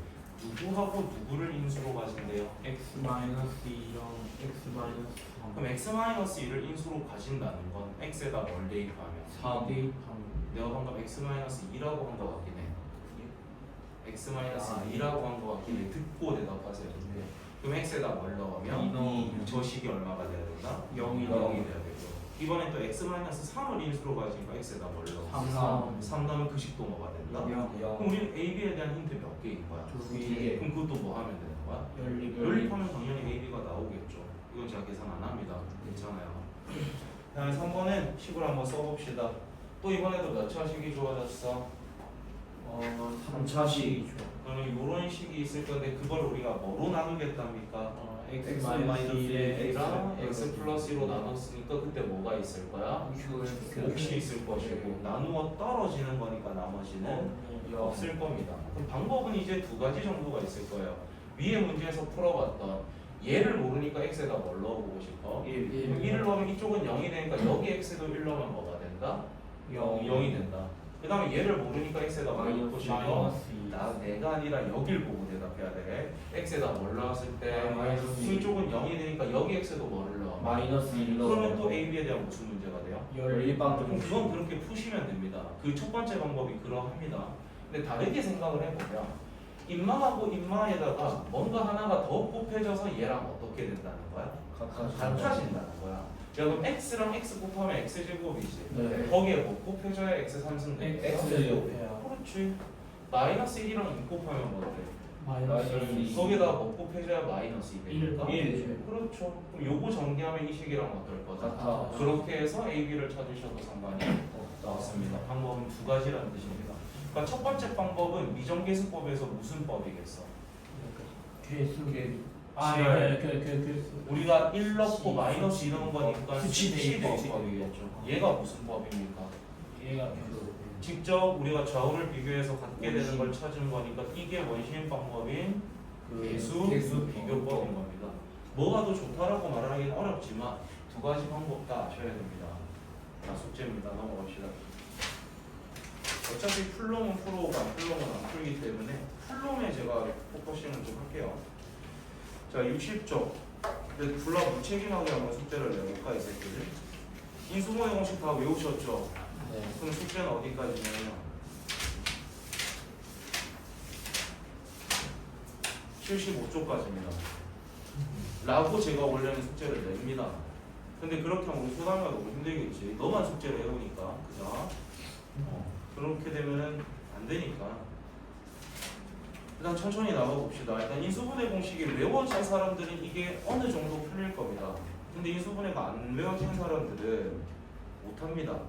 누구하고 누구를 인수로 가진대요? x 마이너스 2랑 x 마이너스 3. 그럼 x-1을 인수로 가진다는 건 x에다 뭘 대입하면 4 대입하면 내가 방금 x-2라고 한 거 같긴 해. x-2라고 한 거 같긴 해. 듣고 대답하세요. 네. 그럼 x에다 뭘 넣으면 저 식이 얼마가 돼야 된다? 0이 0이 돼야 되고 이번엔 또 x-3을 인수로 가지니까 x에다 뭘 넣어? 3 넣으면 그 식도 뭐가 된다? 0. 그럼 우리는 a, b에 대한 힌트 몇 개인 거야? 두 개. 그럼 그것도 뭐 하면 되는 거야? 연립하면 당연히 a, b가 나오겠죠. 이건 제가 계산 안 합니다. 괜찮아요. 다음에 3번은 식을 한번 써봅시다. 또 이번에도 몇 차식이 주어졌어? 3차식이 좋아. 그러면 이런 식이 있을 건데 그걸 우리가 뭐로 나누겠답니까? x 마이너스 마이너스 1에 1이랑 x 플러스 1로 나눴으니까 그때 뭐가 있을 거야? 몫이 있을 것이고 나누어 떨어지는 거니까 나머지는 없을 겁니다. 그럼 방법은 이제 두 가지 정도가 있을 거예요. 위에 문제에서 풀어봤던 얘를 모르니까 x에다 뭘 넣어보고 싶어? 1을 넣으면 이쪽은 0이 되니까 여기 x도 1 넣으면 뭐가 된다? 0이 된다. 그 다음에 얘를 모르니까 x에다 뭘 넣고 싶어? 마이너스 2. 내가 아니라 여길 보고 대답해야 돼. x에다 뭘 넣었을 때 마이너스 2. 이쪽은 0이 되니까 여기 x도 뭐를 넣어? 마이너스 1 그러면 또 a, b에 대한 무슨 문제가 돼요? 연립방정. 그럼 그건 그렇게 푸시면 됩니다. 그 첫 번째 방법이 그러합니다. 근데 다르게 생각을 해보면 인마하고 인마에다가 뭔가 하나가 더 곱해져서 얘랑 어떻게 된다는 거야? 같아진다는 거야. 야, 그럼 x랑 x 곱하면 x제곱이지. 네. 거기에 뭐 곱해져야 x 3승 되겠어? x제곱이야. 그렇지. 마이너스 1이랑 2 곱하면 뭐 돼? 마이너스 2. 거기다 뭐 곱해줘야 마이너스 2 되니까? 1. 그렇죠. 그럼 요거 전개하면 이 식이랑 어떨 거다? 같아. 그렇게 해서 a, b를 찾으셔도 상관이 없습니다. 방법은 두 가지라는 뜻입니다. 그러니까 첫 번째 방법은 미정계수법에서 무슨 법이겠어? 우리가 1 넣고 마이너스 2 넣은 거니까 수치대입법이겠죠. 얘가 무슨 법입니까? 직접 우리가 좌우를 비교해서 갖게 되는 걸 찾은 거니까 이게 원시인 방법인 계수 비교법인 겁니다. 뭐가 더 좋다라고 말하기는 어렵지만 두 가지 방법 다 아셔야 됩니다. 자, 숙제입니다. 넘어갑시다. 어차피 풀로는 풀어오고 안 풀로는 안 풀기 때문에 풀로에 제가 포커싱을 좀 할게요. 자, 60쪽. 불러 무책임하게 한번 숙제를 내볼까, 이 새끼들? 인수분해 공식 다 외우셨죠? 네. 그럼 숙제는 어디까지냐면 75쪽까지입니다. 라고 제가 원래는 숙제를 냅니다. 근데 그렇게 하면 우리 소담이가 너무 힘들겠지. 너만 숙제를 해오니까, 그죠? 그렇게 되면은 안 되니까. 일단 천천히 나가봅시다. 일단 인수분해 공식이 외워진 사람들은 이게 어느 정도 풀릴 겁니다. 근데 인수분해가 안 외워진 사람들은 못합니다.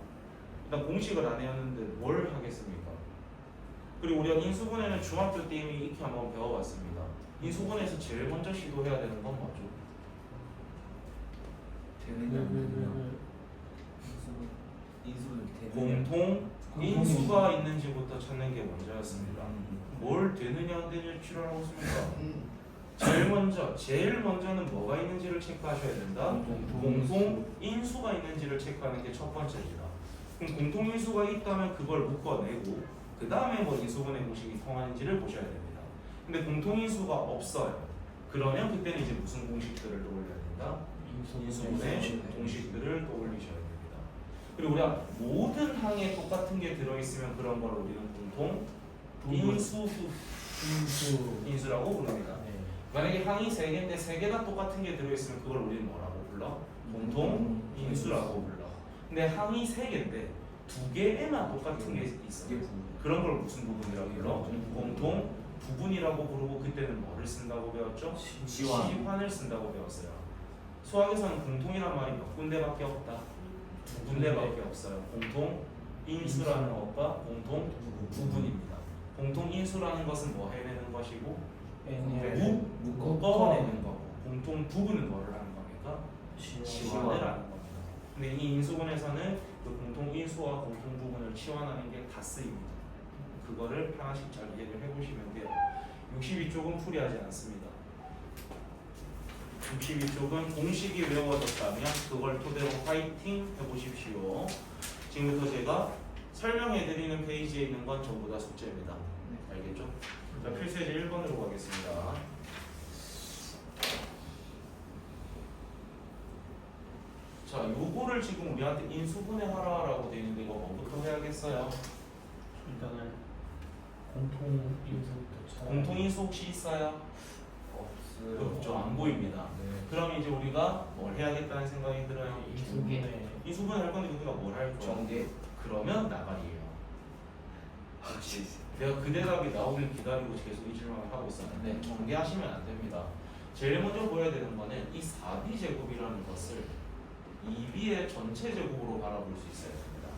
일단 공식을 안 외웠는데 뭘 하겠습니까? 그리고 우리가 인수분해는 중학교 때 이미 익히 한번 배워봤습니다. 인수분해에서 제일 먼저 시도해야 되는 건 뭐죠? 공통 인수가 있는지부터 찾는 게 먼저였습니다. 뭘 되느냐 안 되느냐 치료하고 있습니까? 제일 먼저는 뭐가 있는지를 체크하셔야 된다. 공통 인수가 있는지를 체크하는 게 첫 번째입니다. 그럼 공통 인수가 있다면 그걸 묶어내고 그 다음에 뭐 인수분해 공식이 통하는지를 보셔야 됩니다. 근데 공통 인수가 없어요. 그러면 그때는 이제 무슨 공식들을 떠올려야 된다? 인수분해 공식들을 떠올리셔야 됩니다. 그리고 우리가 모든 항에 똑같은 게 들어있으면 그런 걸 우리는 공통 인수라고 부릅니다. 만약에 항이 3개인데 3개가 똑같은 게 들어있으면 그걸 우리는 뭐라고 불러? 공통 인수라고 불러. 근데 항이 3개인데 2개에만 똑같은 게 있어. 그런 걸 무슨 부분이라고 불러? 공통 부분이라고 부르고 그때는 뭐를 쓴다고 배웠죠? 지환. 시환을 쓴다고 배웠어요. 수학에서는 공통이란 말이 몇 군데밖에 없다. 두 군데밖에 없어요. 공통 인수라는 것과 공통 부분입니다. 공통 인수라는 것은 뭐 해내는 것이고 묶어내는 거고 공통 부분은 뭐를 하는 겁니까? 치환을 하는 겁니다. 근데 이 인수분에서는 그 공통 인수와 공통 부분을 치환하는 게 다 쓰입니다. 그거를 하나씩 잘 이해를 해보시면 돼요. 62쪽은 풀이하지 않습니다. 62쪽은 공식이 외워졌다면 그걸 토대로 파이팅 해보십시오. 지금부터 제가 설명해드리는 페이지에 있는 건 전부 다 숙제입니다. 알겠죠? 자, 필수예제 1번으로 가겠습니다. 자, 요거를 지금 우리한테 인수분해하라라고 되어 있는데 이거 뭐부터 해야겠어요? 일단은 공통 인수부터 공통 인수 혹시 있어요? 없죠. 안 보입니다. 네. 그럼 이제 우리가 뭘 해야겠다는 생각이 들어요? 인수분해 인수분해 할 건데 우리가 뭘 할 거야? 전개. 그러면 나발이에요. 그렇지. 내가 그 대답이 나오길 기다리고 계속 이 질문을 하고 있었는데 전개하시면 안 됩니다. 제일 먼저 보여야 되는 거는 이 4b 제곱이라는 것을 2b의 전체 제곱으로 바라볼 수 있어야 됩니다.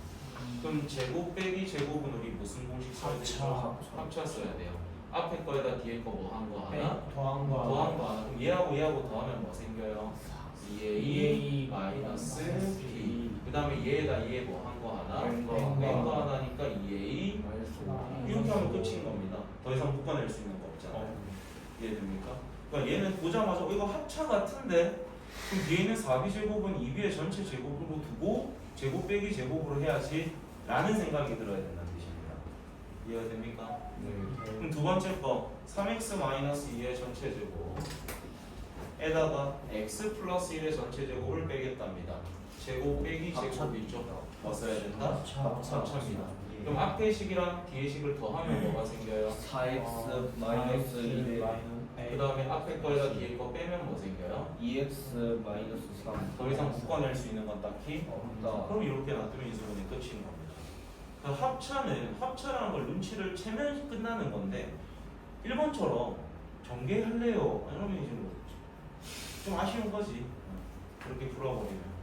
그럼 제곱 빼기 제곱은 우리 무슨 공식 써야 되죠? 합차 써야 돼요. 앞에 거에다 뒤에 거 뭐 한 거 하나? 더한 거 더한 거 하나. 그럼 얘하고 얘하고 더하면 뭐 생겨요? 2a 마이너스 b. 그 다음에 얘에다 얘 뭐 한 거 하나? 뺀 거. 뺀 거 하나니까 2a. 이렇게 하면 끝인 겁니다. 더 이상 묶어낼 수 있는 거 없잖아요. 이해됩니까? 그러니까 얘는 보자마자 이거 합차 같은데 그럼 뒤에 있는 4b 제곱은 2b의 전체 제곱으로 두고 제곱 빼기 제곱으로 해야지 라는 생각이 들어야 된다는 뜻입니다. 이해가 됩니까? 그럼 두 번째 거 3x-2의 전체 제곱 에다가 x 플러스 1의 전체 제곱을 빼겠답니다. 제곱 빼기 제곱이죠. 뭐 써야 된다? 합차입니다. 그럼 앞에 식이랑 뒤에 식을 더하면 뭐가 생겨요? 4x 마이너스 1에 그 다음에 앞에 거에다 뒤에 거 빼면 뭐 생겨요? 2x 마이너스 3. 더 이상 묶어낼 수 있는 건 딱히 없다. 그럼 이렇게 놔두면 인수분해 끝인 겁니다. 그러니까 합차라는 걸 눈치를 채면 끝나는 건데 1번처럼 전개할래요? 이러면 이제 좀 아쉬운 거지. 그렇게 풀어버리면.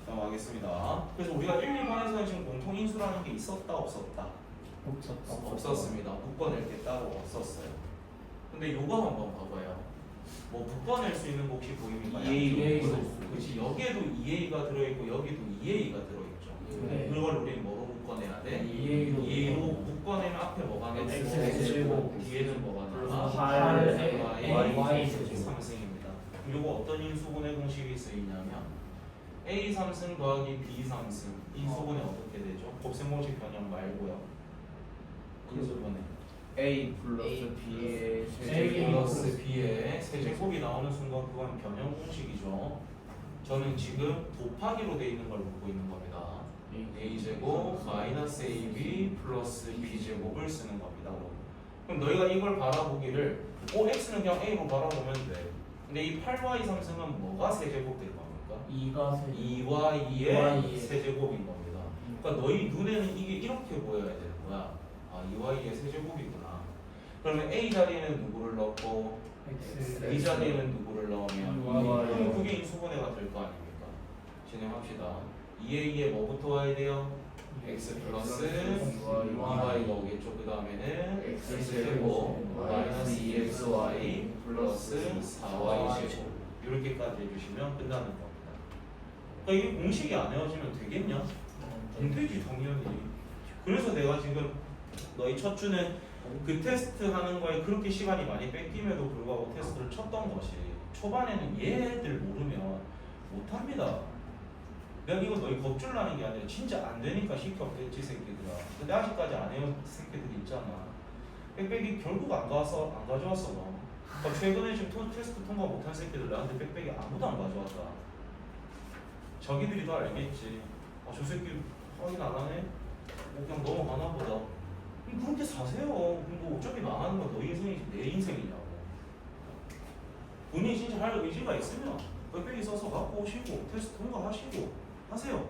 넘어가겠습니다. 그래서 우리가 1, 2번에서는 지금 공통인수라는 게 있었다 없었다? 없었습니다. 묶어낼 게 따로 없었어요. 근데 요거 한번 봐봐요. 뭐 묶어낼 수 있는 거 혹시 보입니까? 2A로 그렇지. 여기에도 2A가 들어있고 여기도 2A가 들어있죠. 네. 그걸 우리 뭐로 묶어내야 돼? 2A로 묶어내면 앞에 뭐가 나와? X 제곱. 뒤에는 뭐가 나와? 8 Y 제곱. 3승입니다. 요거 어떤 인수분해 공식이 쓰이냐면 A 3승 더하기 B 3승 인수분해 어떻게 되죠? 곱셈 공식 변형 말고요. 인수분해 A 플러스 B의 A 플러스 B의 세제곱이 나오는 순간 그건 변형 공식이죠. 저는 지금 곱하기로 되어 있는 걸 묻고 있는 겁니다. A제곱 마이너스 AB 플러스 B제곱을 쓰는 겁니다. 그럼 너희가 이걸 바라보기를 X는 그냥 A로 바라보면 돼. 근데 이 8Y 3승은 뭐가 세제곱 될 겁니까? 2가 2Y의 세제곱인 겁니다. 그러니까 너희 눈에는 이게 이렇게 보여야 되는 거야. 아, 2Y의 세제곱이구나. 그러면 A 자리에는 누구를 넣고 B 자리에는 누구를 넣으면 그럼 그게 인수분해가 될 거 아닙니까? 진행합시다. 2A에 뭐부터 와야 돼요? X 플러스 2Y가 오겠죠. 그 다음에는 X제곱 마이너스 2XY 플러스 4Y 제곱 이렇게까지 해주시면 끝나는 겁니다. 그러니까 이게 공식이 안 외워지면 되겠냐? 안 되지 당연히. 그래서 내가 지금 너희 첫 주는 그 테스트 하는 거에 그렇게 시간이 많이 뺏김에도 불구하고 테스트를 쳤던 것이 초반에는 얘들 모르면 못합니다. 내가 이거 너희 겁줄라는 게 아니라 진짜 안 되니까 시켰겠지 새끼들아. 근데 아직까지 안 해온 새끼들이 있잖아. 빽빽이 결국 안 가져왔어 너. 그러니까 최근에 지금 테스트 통과 못한 새끼들 나한테 빽빽이 아무도 안 가져왔다. 자기들이 다 알겠지. 아, 저 새끼 확인 안 하네? 그냥 넘어가나 보다. 그렇게 사세요. 뭐 어차피 망하는 건 너 인생이지 내 인생이냐고. 본인이 진짜 할 의지가 있으면 빽빽이 써서 갖고 오시고 테스트 통과하시고. 하세요.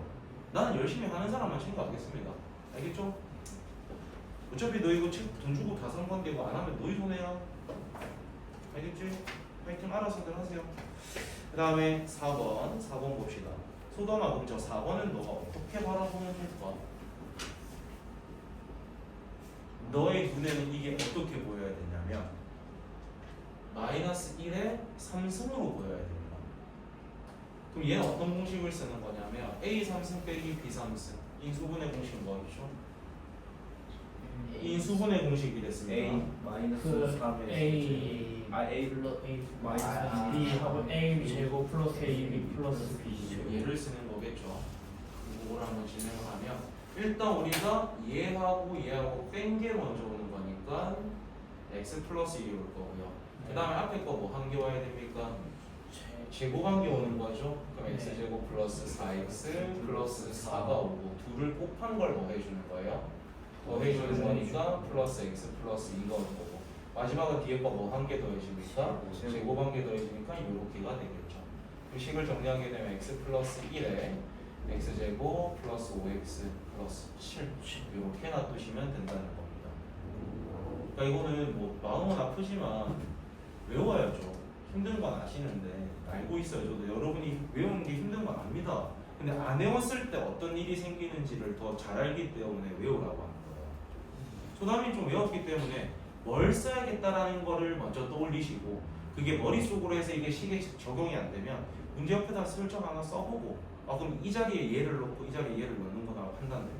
나는 열심히 하는 사람만 챙겨가겠습니다. 알겠죠? 어차피 너 이거 책 돈 주고 다 산 건데 이거 안 하면 너희 손해야. 알겠지? 하여튼 알아서들 하세요. 그 다음에 4번 봅시다. 소담아, 그럼 저 4번은 너가 어떻게 바라보면 될까? 너의 눈에는 이게 어떻게 보여야 되냐면 마이너스 1의 3승으로 보여야 됩니다. 그럼 얘는 어떤 공식을 쓰는 거냐면 A 3승 빼기 B 3승 인수분해 공식 뭐죠? 인수분해 공식이 됐습니다. A 마이너스 그 3의 A A 플러스 A 마이너스 B 하고 A 제곱 플러스 AB 플러스 B 제곱. 얘를 쓰는 거겠죠. 그걸 한번 진행을 하면 일단 우리가 얘하고 뺀 게 먼저 오는 거니까 x 플러스 1이 올 거고요. 그 다음에 앞에 거 뭐 한 개 와야 됩니까? 제곱한 개 오는 거죠. 그럼 x 제곱 플러스 4x 플러스 4가 오고 둘을 곱한 걸 더해주는 거예요. 더해주는 거니까 플러스 x 플러스 2가 오는 거고 마지막은 뒤에 거 뭐 한 개 더해집니까? 제곱한 개 더해지니까 요렇게가 되겠죠. 그 식을 정리하게 되면 x 플러스 1에 x제곱 플러스 5x 플러스 7 이렇게 놔두시면 된다는 겁니다. 그러니까 이거는 뭐 마음은 아프지만 외워야죠. 힘든 건 아시는데 알고 있어요. 저도 여러분이 외우는 게 힘든 건 압니다. 근데 안 외웠을 때 어떤 일이 생기는지를 더 잘 알기 때문에 외우라고 하는 거예요. 소담이 좀 외웠기 때문에 뭘 써야겠다라는 거를 먼저 떠올리시고 그게 머릿속으로 해서 이게 식에 적용이 안 되면 문제 옆에다 슬쩍 하나 써보고 그럼 이 자리에 얘를 넣고 이 자리에 얘를 넣는 거나 판단되면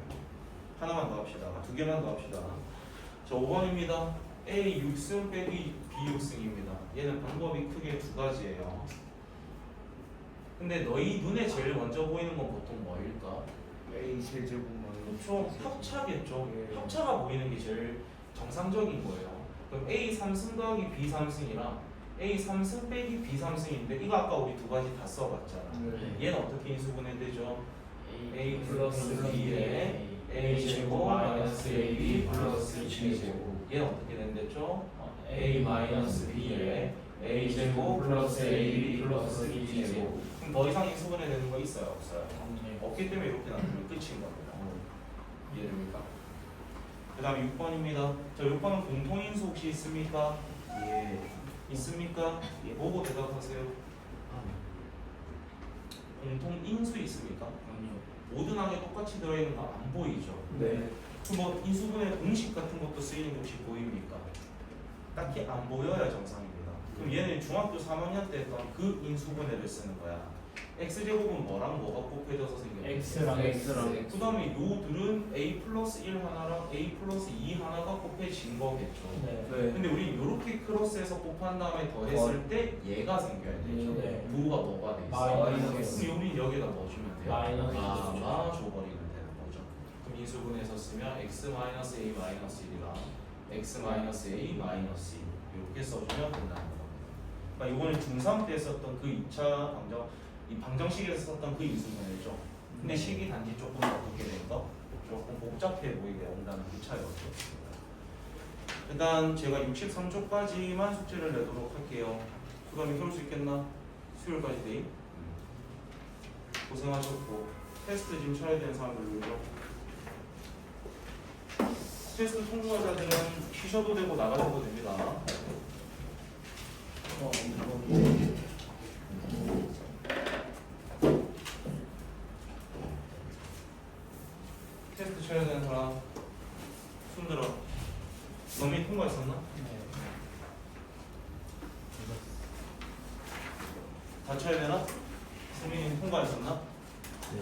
하나만 더 합시다. 두 개만 더 합시다. 자 5번입니다. A 6승 빼기 B 6승입니다. 얘는 방법이 크게 두 가지예요. 근데 너희 눈에 제일 먼저 보이는 건 보통 뭐일까? A 세제곱만 그렇죠. 합차겠죠. 예. 합차가 보이는 게 제일 정상적인 거예요. 그럼 A 3승 더하기 B 3승이랑 A 3승 빼기 B 3승인데 이거 아까 우리 두 가지 다 써봤잖아. 네. 얘는 어떻게 인수분해되죠? A 플러스 B에 A 제곱 마이너스 AB 플러스 B 제곱. 얘는 어떻게 된댔죠? A 마이너스 B에 A 제곱 플러스 AB 플러스 B 제곱. 그럼 더 이상 인수분해되는 거 있어요? 없어요? 없기 때문에 이렇게 놔두면 끝인 겁니다. 이해됩니까? 그 다음에 6번입니다. 자, 6번은 공통인수 혹시 있습니까? 예. 있습니까? 예. 보고 대답하세요. 공통인수 있습니까? 모든 항에 똑같이 들어있는 거 안 보이죠? 네. 그럼 뭐 인수분해 공식 같은 것도 쓰이는 게 혹시 보입니까? 딱히 안 보여야 정상입니다. 그럼 얘는 중학교 3학년 때 했던 그 인수분해를 쓰는 거야. x제곱은 뭐랑 뭐가 곱해져서 생겨요? X랑 X랑 그 다음에 요들은 a 플러스 1 하나랑 a 플러스 2 하나가 곱해진 거겠죠. 네. 네. 근데 우리 이렇게 크로스해서 곱한 다음에 더했을 때 얘가 생겨야 되죠. 네. 부호가 뭐가 돼 있어? 마이너스. 그럼 우리 여기다 뭐 주면 돼요? 마이너스. 가 줘버리면 되는 거죠. 그럼 인수분해서 쓰면 x 마이너스 a 마이너스 1이랑 x 마이너스 a 마이너스 2 이렇게 써주면 된다는 겁니다. 그러니까 이거는 중3 때 썼던 그 2차 방정 이 방정식에서 썼던 그 인수분해죠. 근데 식이 단지 조금 어떻게 된 거? 조금 복잡해 보이게 온다는 그 차이였죠. 일단 제가 63조까지만 숙제를 내도록 할게요. 수감이 해올 수 있겠나? 수요일까지 데이? 고생하셨고 테스트 지금 쳐야 되는 사람들로요. 테스트 통과자들은 쉬셔도 되고 나가셔도 됩니다. 테스트 쳐야 되는 사람 손 들어. 너미 통과했었나? 다 쳐야 되나? 수민이 통과했었나? 네.